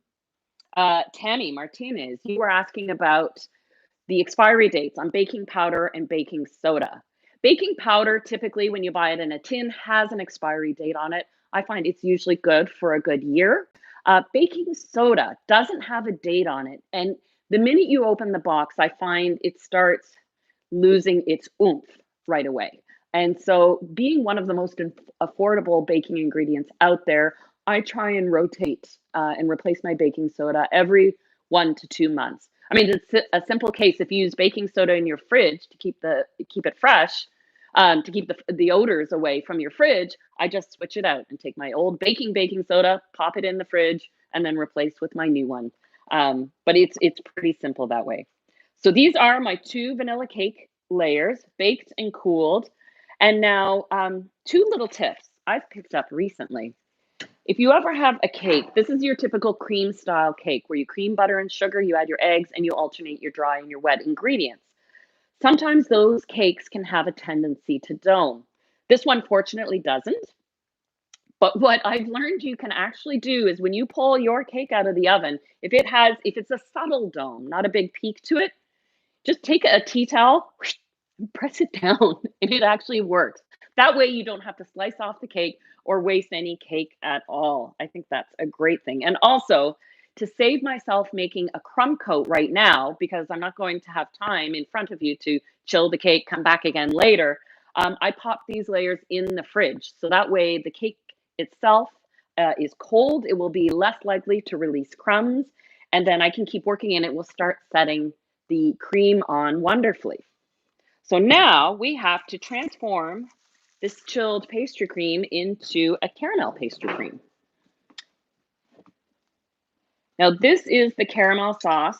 Speaker 1: Tammy Martinez. You were asking about the expiry dates on baking powder and baking soda. Baking powder, typically, when you buy it in a tin, has an expiry date on it. I find it's usually good for a good year. Baking soda doesn't have a date on it. And the minute you open the box, I find it starts losing its oomph right away. And so, being one of the most affordable baking ingredients out there, I try and rotate and replace my baking soda every 1 to 2 months. I mean, it's a simple case. If you use baking soda in your fridge to keep it fresh, to keep the odors away from your fridge, I just switch it out and take my old baking soda, pop it in the fridge, and then replace with my new one. But it's pretty simple that way. So these are my 2 vanilla cake layers, baked and cooled. And now 2 little tips I've picked up recently. If you ever have a cake, this is your typical cream style cake where you cream butter and sugar, you add your eggs, and you alternate your dry and your wet ingredients. Sometimes those cakes can have a tendency to dome. This one fortunately doesn't. But what I've learned you can actually do is when you pull your cake out of the oven, if it's a subtle dome, not a big peak to it, just take a tea towel and press it down, and it actually works. That way you don't have to slice off the cake or waste any cake at all. I think that's a great thing. And also, to save myself making a crumb coat right now, because I'm not going to have time in front of you to chill the cake, come back again later, I pop these layers in the fridge. So that way the cake itself is cold. It will be less likely to release crumbs. And then I can keep working and it will start setting the cream on wonderfully. So now we have to transform this chilled pastry cream into a caramel pastry cream. Now this is the caramel sauce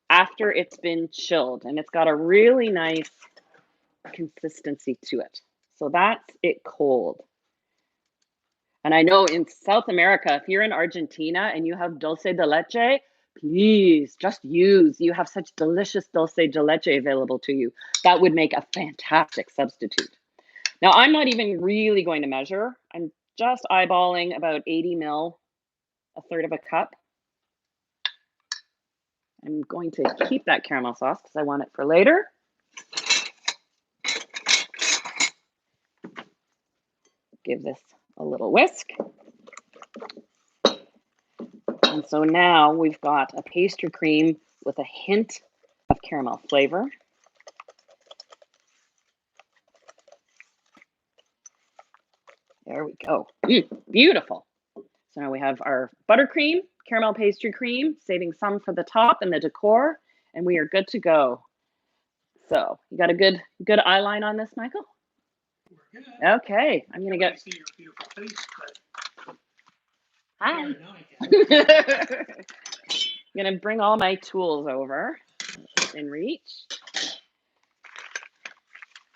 Speaker 1: after it's been chilled, and it's got a really nice consistency to it. So that's it cold. And I know in South America, if you're in Argentina and you have dulce de leche, please just use. You have such delicious dulce de leche available to you. That would make a fantastic substitute. Now, I'm not even really going to measure. I'm just eyeballing about 80 ml, a third of a cup. I'm going to keep that caramel sauce because I want it for later. Give this a little whisk. And so now we've got a pastry cream with a hint of caramel flavor. There we go. Beautiful. So now we have our buttercream, caramel pastry cream, saving some for the top and the decor, and we are good to go. So you got a good eye line on this, Michael?
Speaker 2: We're good.
Speaker 1: Okay, I'm gonna get.
Speaker 2: See your beautiful face, but
Speaker 1: Hi.
Speaker 2: yeah, now I can.
Speaker 1: I'm gonna bring all my tools over in reach.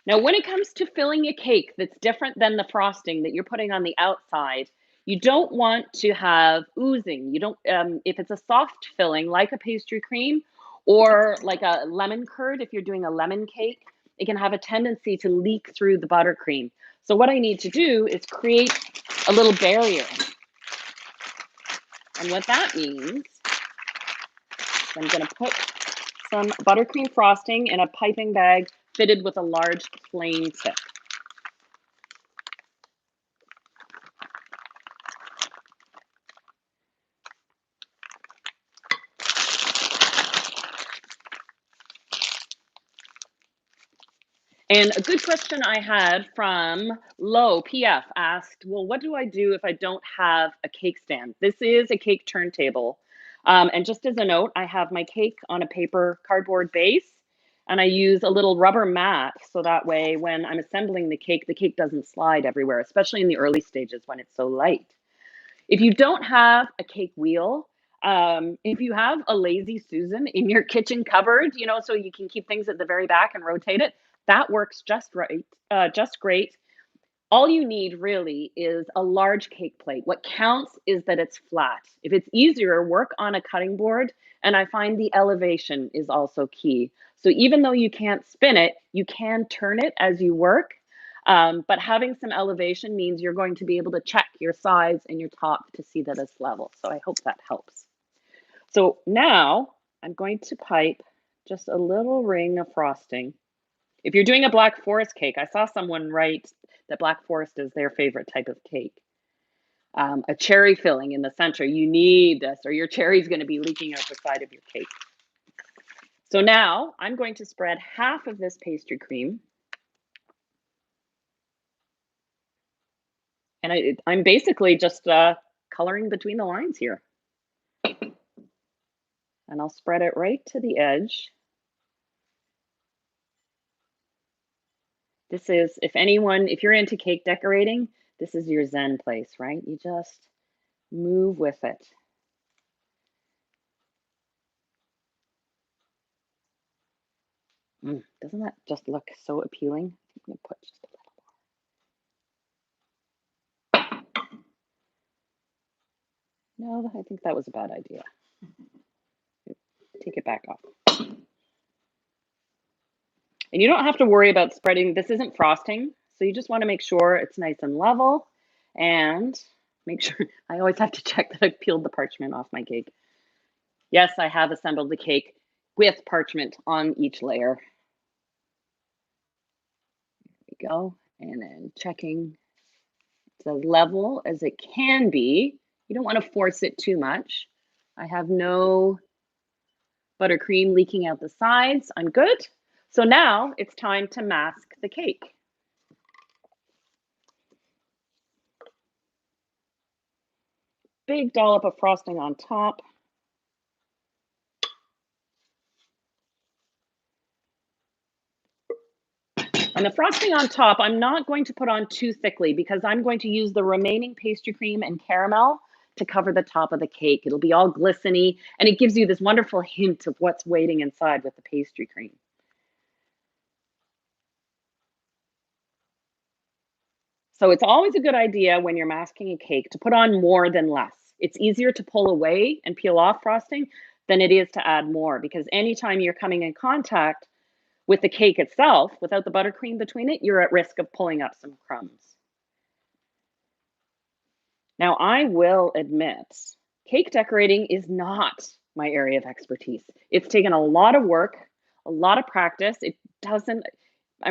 Speaker 1: Now, when it comes to filling a cake that's different than the frosting that you're putting on the outside, you don't want to have oozing. You don't, if it's a soft filling like a pastry cream or like a lemon curd, if you're doing a lemon cake, it can have a tendency to leak through the buttercream. So what I need to do is create a little barrier. And what that means, I'm going to put some buttercream frosting in a piping bag fitted with a large plain tip. And a good question I had from Lo PF asked, well, what do I do if I don't have a cake stand? This is a cake turntable. And just as a note, I have my cake on a paper cardboard base, and I use a little rubber mat so that way when I'm assembling the cake doesn't slide everywhere, especially in the early stages when it's so light. If you don't have a cake wheel, if you have a Lazy Susan in your kitchen cupboard, so you can keep things at the very back and rotate it, that works just right, just great. All you need really is a large cake plate. What counts is that it's flat. If it's easier, work on a cutting board, and I find the elevation is also key. So even though you can't spin it, you can turn it as you work. But having some elevation means you're going to be able to check your sides and your top to see that it's level. So I hope that helps. So now I'm going to pipe just a little ring of frosting. If you're doing a Black Forest cake, I saw someone write that Black Forest is their favorite type of cake. A cherry filling in the center, you need this, or your cherry's going to be leaking out the side of your cake. So now I'm going to spread half of this pastry cream. And I'm basically just coloring between the lines here. And I'll spread it right to the edge. This is, if you're into cake decorating, this is your zen place, right? You just move with it. Doesn't that just look so appealing? I'm going to put just a little more. No, I think that was a bad idea. Take it back off. And you don't have to worry about spreading. This isn't frosting, so you just want to make sure it's nice and level, and make sure, I always have to check that I've peeled the parchment off my cake. Yes, I have assembled the cake with parchment on each layer. There we go. And then checking it's as level as it can be. You don't want to force it too much. I have no buttercream leaking out the sides. I'm good. So now it's time to mask the cake. Big dollop of frosting on top. And the frosting on top, I'm not going to put on too thickly because I'm going to use the remaining pastry cream and caramel to cover the top of the cake. It'll be all glistening, and it gives you this wonderful hint of what's waiting inside with the pastry cream. So it's always a good idea when you're masking a cake to put on more than less. It's easier to pull away and peel off frosting than it is to add more, because anytime you're coming in contact with the cake itself, without the buttercream between it, you're at risk of pulling up some crumbs. Now, I will admit, cake decorating is not my area of expertise. It's taken a lot of work, a lot of practice. It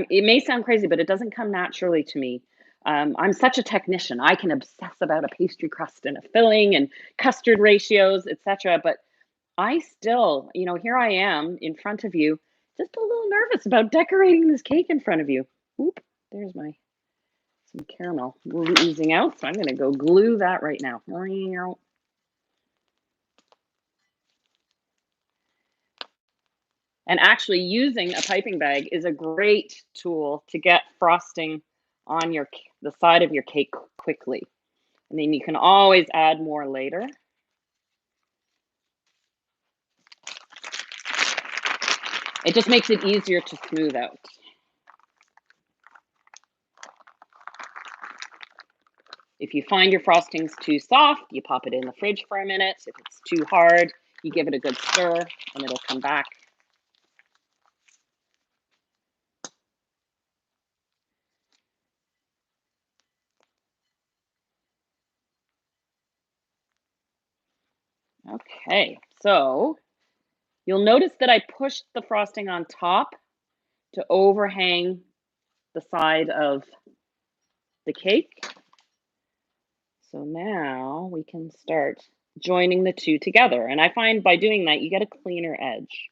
Speaker 1: may sound crazy, but it doesn't come naturally to me. I'm such a technician. I can obsess about a pastry crust and a filling and custard ratios, etc. But I still, here I am in front of you, just a little nervous about decorating this cake in front of you. Oop, there's some caramel oozing out, so I'm going to go glue that right now. And actually using a piping bag is a great tool to get frosting on the side of your cake quickly. And then you can always add more later. It just makes it easier to smooth out. If you find your frosting's too soft, you pop it in the fridge for a minute. If it's too hard, you give it a good stir and it'll come back. Okay, so you'll notice that I pushed the frosting on top to overhang the side of the cake. So now we can start joining the two together. And I find by doing that, you get a cleaner edge.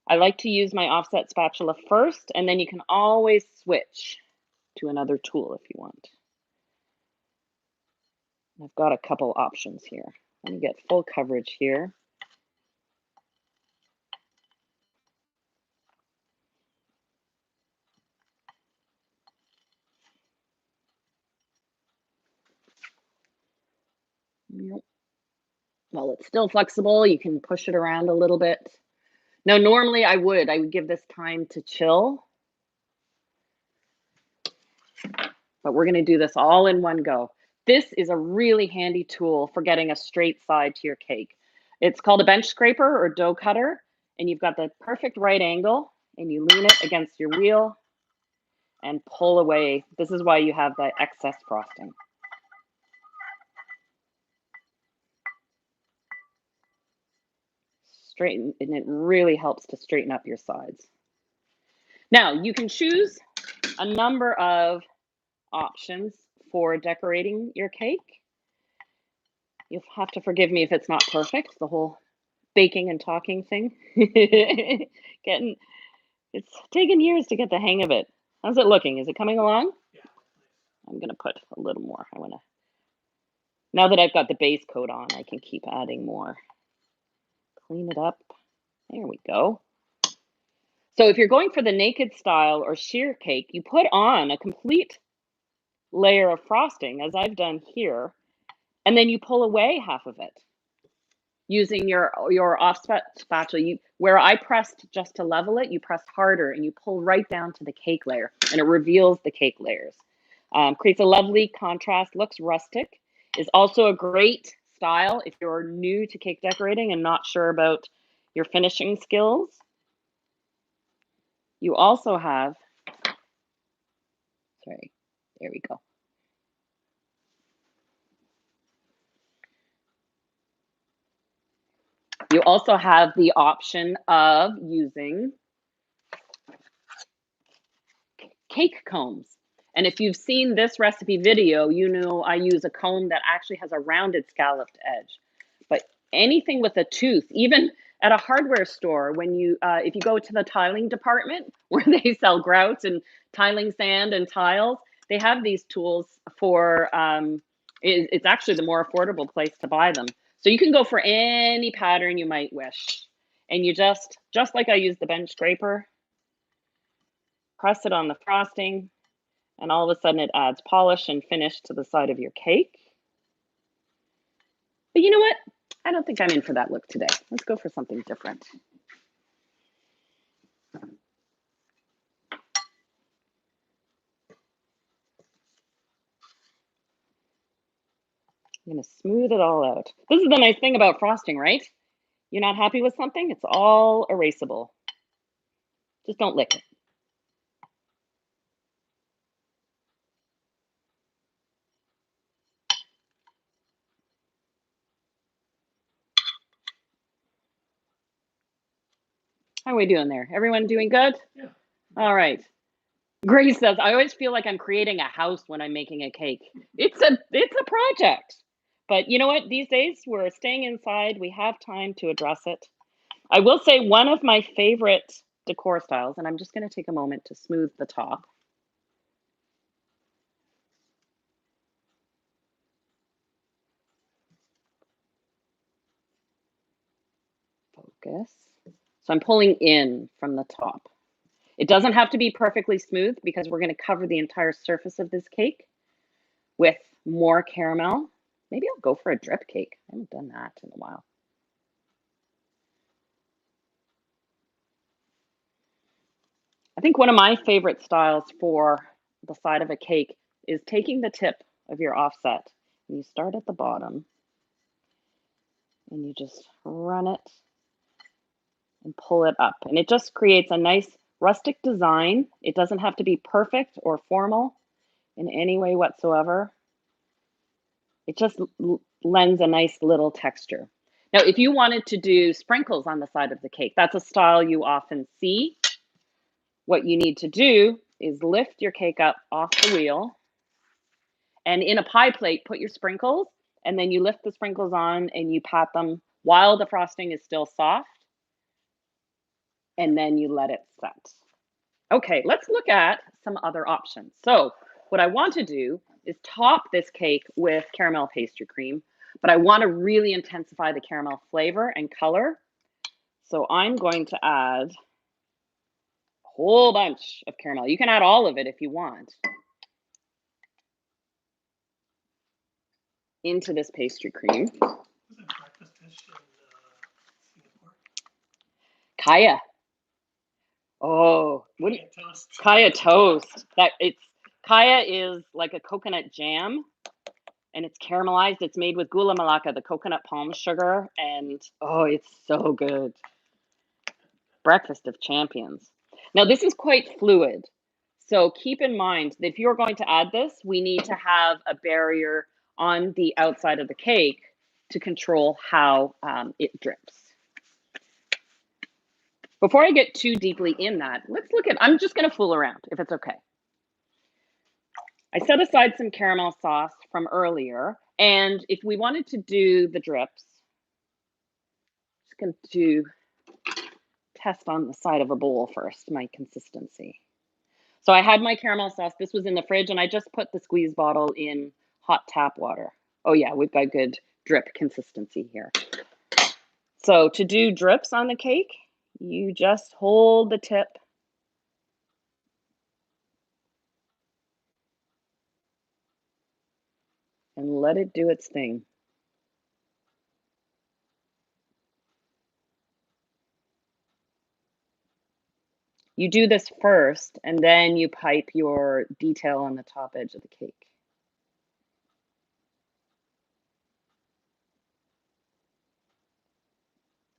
Speaker 1: I like to use my offset spatula first, and then you can always switch to another tool if you want. I've got a couple options here. Let me get full coverage here. While it's still flexible, you can push it around a little bit. Now, normally I would give this time to chill. but we're going to do this all in one go. This is a really handy tool for getting a straight side to your cake. It's called a bench scraper or dough cutter, and you've got the perfect right angle, and you lean it against your wheel and pull away. This is why you have the excess frosting. Straighten, and it really helps to straighten up your sides. Now, you can choose a number of options for decorating your cake. You'll have to forgive me if it's not perfect, the whole baking and talking thing. It's taken years to get the hang of it. How's it looking? Is it coming along?
Speaker 2: Yeah.
Speaker 1: I'm gonna put a little more. Now that I've got the base coat on, I can keep adding more. Clean it up. There we go. So if you're going for the naked style or sheer cake, you put on a complete layer of frosting, as I've done here, and then you pull away half of it using your offset spatula. Where I pressed just to level it, you press harder and you pull right down to the cake layer, and it reveals the cake layers. Creates a lovely contrast, looks rustic, is also a great style if you're new to cake decorating and not sure about your finishing skills. You also have, sorry, there we go. You also have the option of using cake combs. And if you've seen this recipe video, you know I use a comb that actually has a rounded scalloped edge. But anything with a tooth, even at a hardware store, when you if you go to the tiling department where they sell grouts and tiling sand and tiles, they have these tools for, it's actually the more affordable place to buy them. So you can go for any pattern you might wish. And you just like I use the bench scraper, press it on the frosting, and all of a sudden it adds polish and finish to the side of your cake. But you know what? I don't think I'm in for that look today. Let's go for something different. I'm gonna smooth it all out. This is the nice thing about frosting, right? You're not happy with something, it's all erasable. Just don't lick it. How are we doing there? Everyone doing good?
Speaker 2: Yeah.
Speaker 1: All right. Grace says, I always feel like I'm creating a house when I'm making a cake. It's a project. But you know what? These days we're staying inside. We have time to address it. I will say one of my favorite decor styles, and I'm just going to take a moment to smooth the top. Focus. So I'm pulling in from the top. It doesn't have to be perfectly smooth because we're going to cover the entire surface of this cake with more caramel. Maybe I'll go for a drip cake. I haven't done that in a while. I think one of my favorite styles for the side of a cake is taking the tip of your offset and you start at the bottom and you just run it and pull it up. And it just creates a nice rustic design. It doesn't have to be perfect or formal in any way whatsoever. It just lends a nice little texture. Now, if you wanted to do sprinkles on the side of the cake, that's a style you often see. What you need to do is lift your cake up off the wheel, and in a pie plate, put your sprinkles, and then you lift the sprinkles on and you pat them while the frosting is still soft, and then you let it set. Okay, let's look at some other options. So what I want to do is top this cake with caramel pastry cream, but I want to really intensify the caramel flavor and color. So I'm going to add a whole bunch of caramel. You can add all of it if you want into this pastry cream.
Speaker 2: Was it breakfast dish in Singapore? Kaya.
Speaker 1: Oh,
Speaker 2: Kaya toast.
Speaker 1: Kaya toast. Papaya is like a coconut jam, and it's caramelized. It's made with gula melaka, the coconut palm sugar, and oh, it's so good. Breakfast of champions. Now, this is quite fluid. So keep in mind that if you're going to add this, we need to have a barrier on the outside of the cake to control how it drips. Before I get too deeply in that, let's look at, I'm just going to fool around if it's okay. I set aside some caramel sauce from earlier, and if we wanted to do the drips, just going to test on the side of a bowl first, my consistency. So I had my caramel sauce. This was in the fridge, and I just put the squeeze bottle in hot tap water. Oh yeah, we've got good drip consistency here. So to do drips on the cake, you just hold the tip and let it do its thing. You do this first, and then you pipe your detail on the top edge of the cake.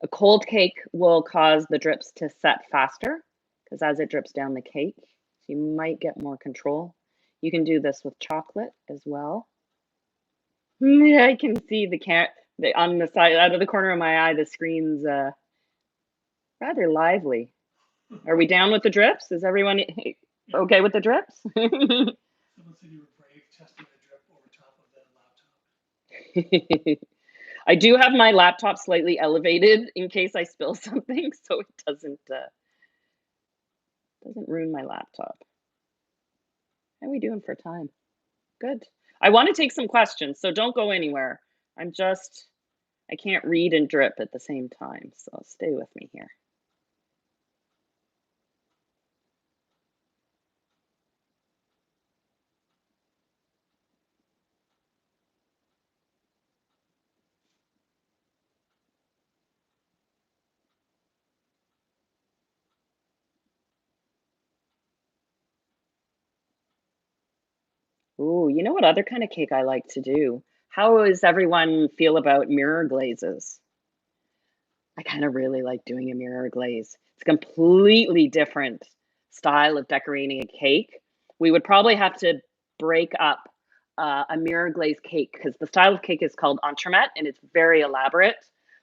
Speaker 1: A cold cake will cause the drips to set faster because as it drips down the cake, you might get more control. You can do this with chocolate as well. Yeah, I can see on the side, out of the corner of my eye, the screen's rather lively. Are we down with the drips? Is everyone okay with the drips?
Speaker 2: Someone said you were brave testing a drip over top of that laptop.
Speaker 1: I do have my laptop slightly elevated in case I spill something, so it doesn't ruin my laptop. How are we doing for time? Good. I want to take some questions, so don't go anywhere. I can't read and drip at the same time, so stay with me here. Ooh, you know what other kind of cake I like to do? How does everyone feel about mirror glazes? I kind of really like doing a mirror glaze. It's a completely different style of decorating a cake. We would probably have to break up a mirror glaze cake because the style of cake is called entremet and it's very elaborate.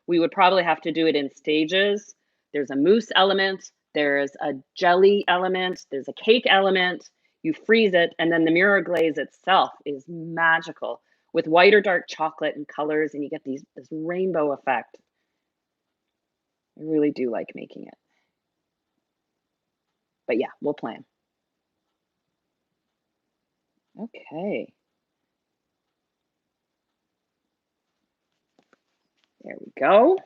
Speaker 1: We would probably have to do it in stages. There's a mousse element, there's a jelly element, there's a cake element. You freeze it, and then the mirror glaze itself is magical with white or dark chocolate and colors, and you get this rainbow effect. I really do like making it. But yeah, we'll plan. Okay. There we go.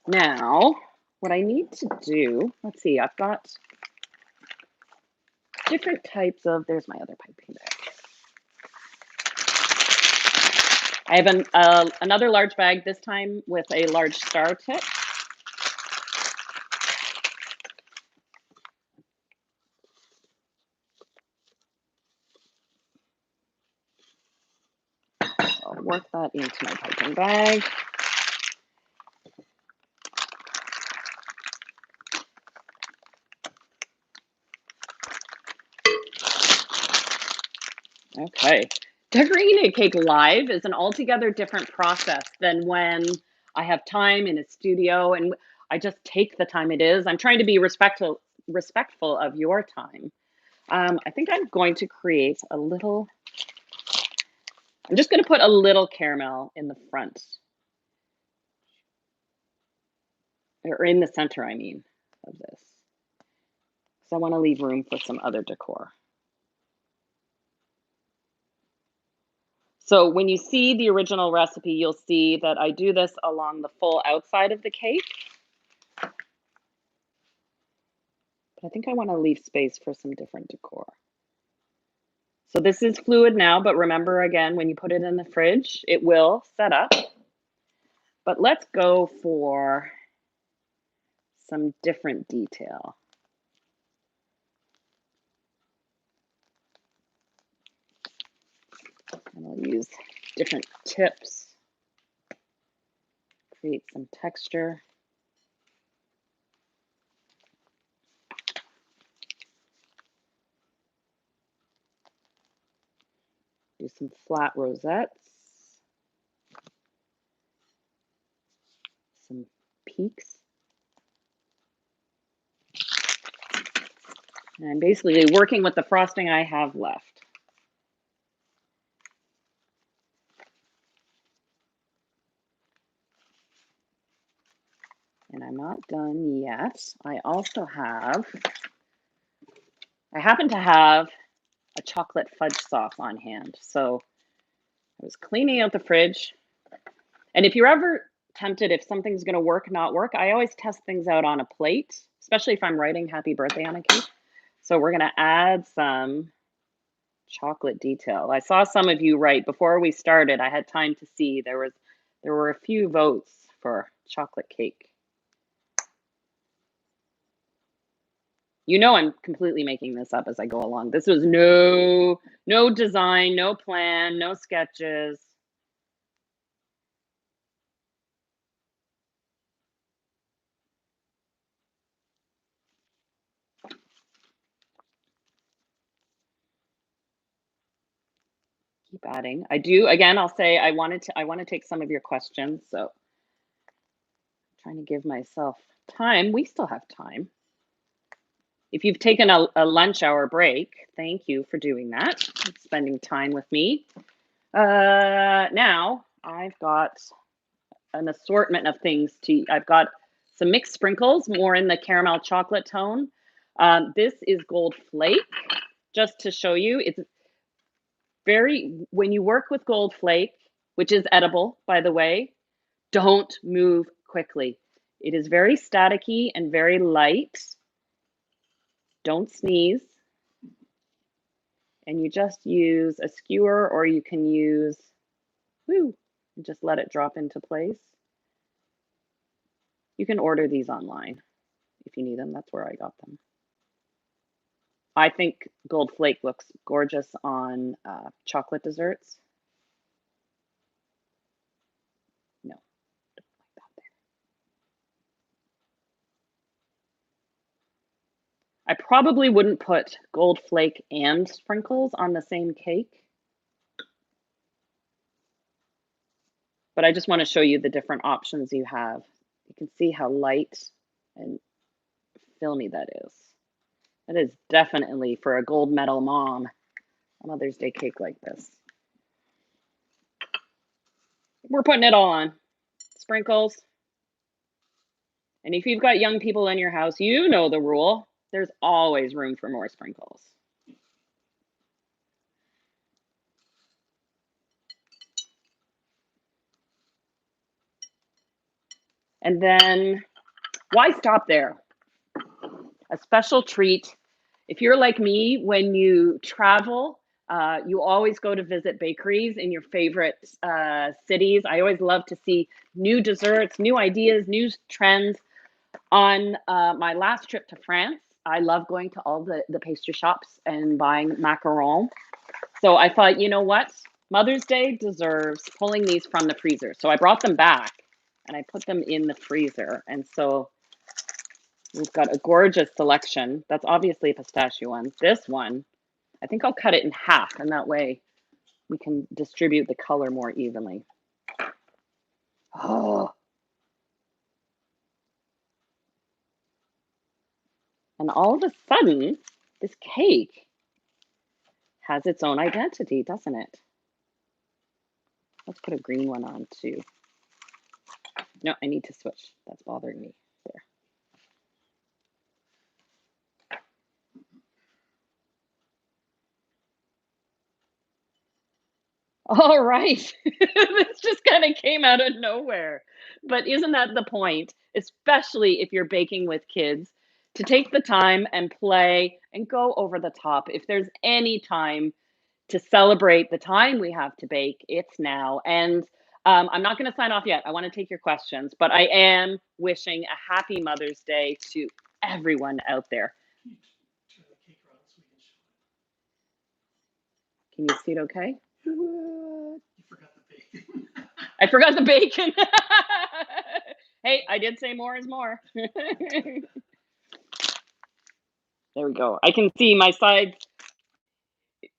Speaker 1: Now, what I need to do, let's see, I've got different types of, there's my other piping bag. I have another large bag, this time with a large star tip. I'll work that into my piping bag. Okay. Decorating a cake live is an altogether different process than when I have time in a studio and I just take the time it is. I'm trying to be respectful of your time. I think I'm going to create I'm just going to put a little caramel in the front. Or in the center, I mean, of this. Because I want to leave room for some other decor. So when you see the original recipe, you'll see that I do this along the full outside of the cake. But I think I want to leave space for some different decor. So this is fluid now, but remember again, when you put it in the fridge, it will set up. But let's go for some different detail. And I'll use different tips, create some texture. Do some flat rosettes, some peaks. And I'm basically working with the frosting I have left. And I'm not done yet. I happen to have a chocolate fudge sauce on hand. So I was cleaning out the fridge. And if you're ever tempted, if something's going to work, not work, I always test things out on a plate, especially if I'm writing happy birthday on a cake. So we're going to add some chocolate detail. I saw some of you write before we started. I had time to see there were a few votes for chocolate cake. You know, I'm completely making this up as I go along. This was no design, no plan, no sketches. Keep adding. I do, again, I'll say I want to take some of your questions. So I'm trying to give myself time. We still have time. If you've taken a lunch hour break, thank you for doing that, spending time with me. Now I've got an assortment of things I've got some mixed sprinkles, more in the caramel chocolate tone. This is gold flake, just to show you. It's when you work with gold flake, which is edible, by the way, don't move quickly. It is very staticky and very light. Don't sneeze. And you just use a skewer, or you can use, and just let it drop into place. You can order these online if you need them. That's where I got them. I think gold flake looks gorgeous on chocolate desserts. No, don't like that there. I probably wouldn't put gold flake and sprinkles on the same cake. But I just want to show you the different options you have. You can see how light and filmy that is. That is definitely for a gold medal mom, a Mother's Day cake like this. We're putting it all on. Sprinkles. And if you've got young people in your house, you know the rule. There's always room for more sprinkles. And then why stop there? A special treat. If you're like me, when you travel, you always go to visit bakeries in your favorite cities. I always love to see new desserts, new ideas, new trends. On my last trip to France, I love going to all the pastry shops and buying macarons. So I thought, you know what? Mother's Day deserves pulling these from the freezer. So I brought them back and I put them in the freezer. And so we've got a gorgeous selection. That's obviously a pistachio one. This one, I think I'll cut it in half, and that way we can distribute the color more evenly. Oh. And all of a sudden, this cake has its own identity, doesn't it? Let's put a green one on too. No, I need to switch. That's bothering me. There. All right. This just kind of came out of nowhere. But isn't that the point? Especially if you're baking with kids, to take the time and play and go over the top. If there's any time to celebrate the time we have to bake, it's now. And I'm not going to sign off yet. I want to take your questions, but I am wishing a happy Mother's Day to everyone out there. Can you see it okay?
Speaker 2: You forgot the bacon.
Speaker 1: I forgot the bacon. Hey, I did say more is more. There we go. I can see my sides.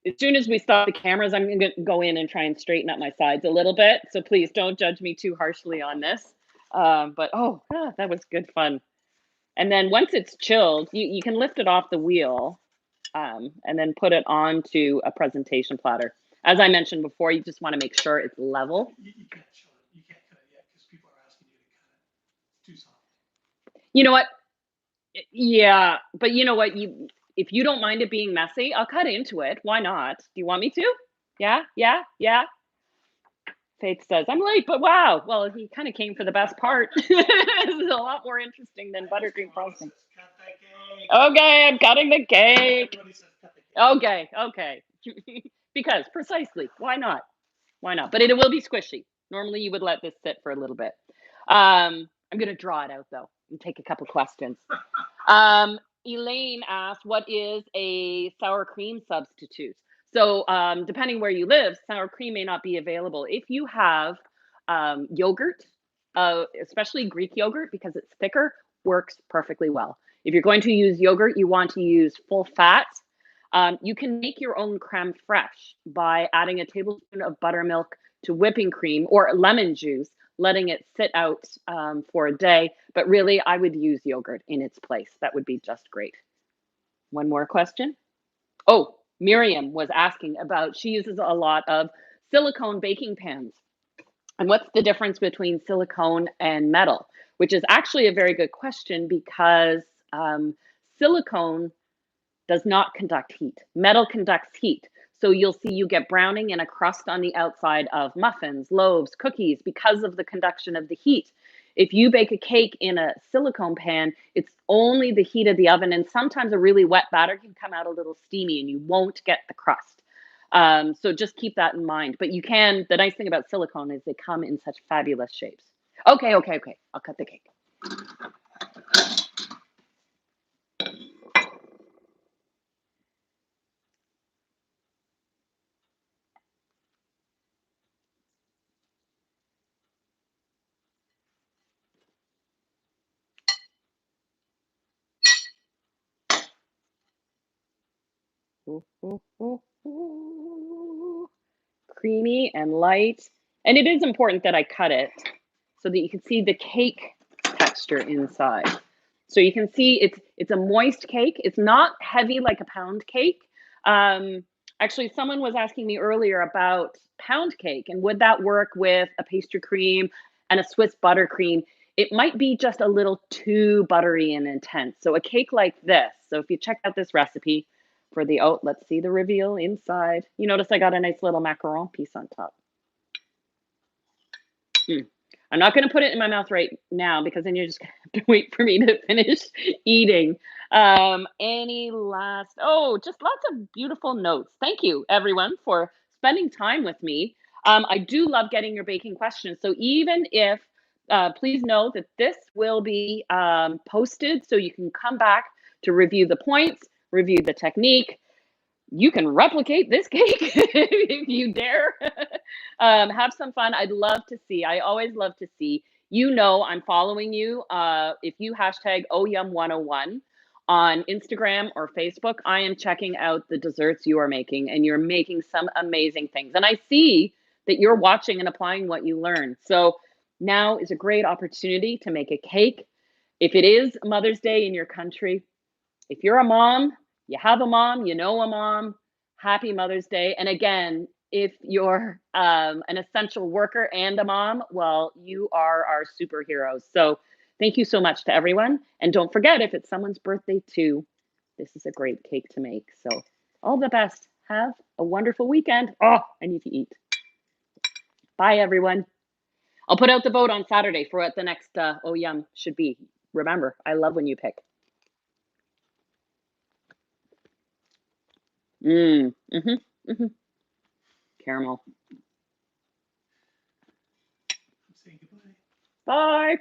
Speaker 1: As soon as we stop the cameras, I'm going to go in and try and straighten up my sides a little bit. So please don't judge me too harshly on this. But that was good fun. And then once it's chilled, you can lift it off the wheel and then put it onto a presentation platter. As I mentioned before, you just want to make sure it's level.
Speaker 2: You can't chill it. You can't cut it yet because people are asking you to cut it. It's too soft.
Speaker 1: You know what? Yeah, but you know what? If you don't mind it being messy, I'll cut into it. Why not? Do you want me to? Yeah, yeah, yeah. Faith says, I'm late, but wow. Well, he kind of came for the best part. This is a lot more interesting than buttercream frosting. Okay, I'm cutting the cake. Okay, okay. Because precisely, why not? Why not? But it will be squishy. Normally you would let this sit for a little bit. I'm going to draw it out though and take a couple questions. Elaine asked, what is a sour cream substitute? So depending where you live, sour cream may not be available. If you have yogurt, especially Greek yogurt, because it's thicker, works perfectly well. If you're going to use yogurt, you want to use full fat. You can make your own creme fraiche by adding a tablespoon of buttermilk to whipping cream or lemon juice, letting it sit out for a day. But really, I would use yogurt in its place. That would be just great. One more question. Oh, Miriam was asking about, she uses a lot of silicone baking pans. And what's the difference between silicone and metal? Which is actually a very good question because silicone does not conduct heat. Metal conducts heat. So you'll see you get browning and a crust on the outside of muffins, loaves, cookies because of the conduction of the heat. If you bake a cake in a silicone pan, it's only the heat of the oven, and sometimes a really wet batter can come out a little steamy and you won't get the crust. So just keep that in mind. But you can, the nice thing about silicone is they come in such fabulous shapes. Okay. I'll cut the cake. Creamy and light. And it is important that I cut it so that you can see the cake texture inside. So you can see it's a moist cake. It's not heavy like a pound cake. Actually, someone was asking me earlier about pound cake and would that work with a pastry cream and a Swiss buttercream? It might be just a little too buttery and intense. So a cake like this. So if you check out this recipe for the let's see the reveal inside. You notice I got a nice little macaron piece on top. I'm not going to put it in my mouth right now because then you're just going to have to wait for me to finish eating. Any last, just lots of beautiful notes. Thank you, everyone, for spending time with me. I do love getting your baking questions. So even if, please know that this will be posted so you can come back to review the points, review the technique. You can replicate this cake if you dare. Have some fun. I'd love to see. I always love to see. You know I'm following you. If you hashtag OYUM101 on Instagram or Facebook, I am checking out the desserts you are making, and you're making some amazing things. And I see that you're watching and applying what you learn. So now is a great opportunity to make a cake. If it is Mother's Day in your country, if you're a mom, you have a mom, you know a mom, happy Mother's Day. And again, if you're an essential worker and a mom, well, you are our superheroes. So thank you so much to everyone. And don't forget, if it's someone's birthday too, this is a great cake to make. So all the best. Have a wonderful weekend. Oh, I need to eat. Bye, everyone. I'll put out the vote on Saturday for what the next OYUM should be. Remember, I love when you pick. Caramel.
Speaker 2: Say goodbye.
Speaker 1: Bye.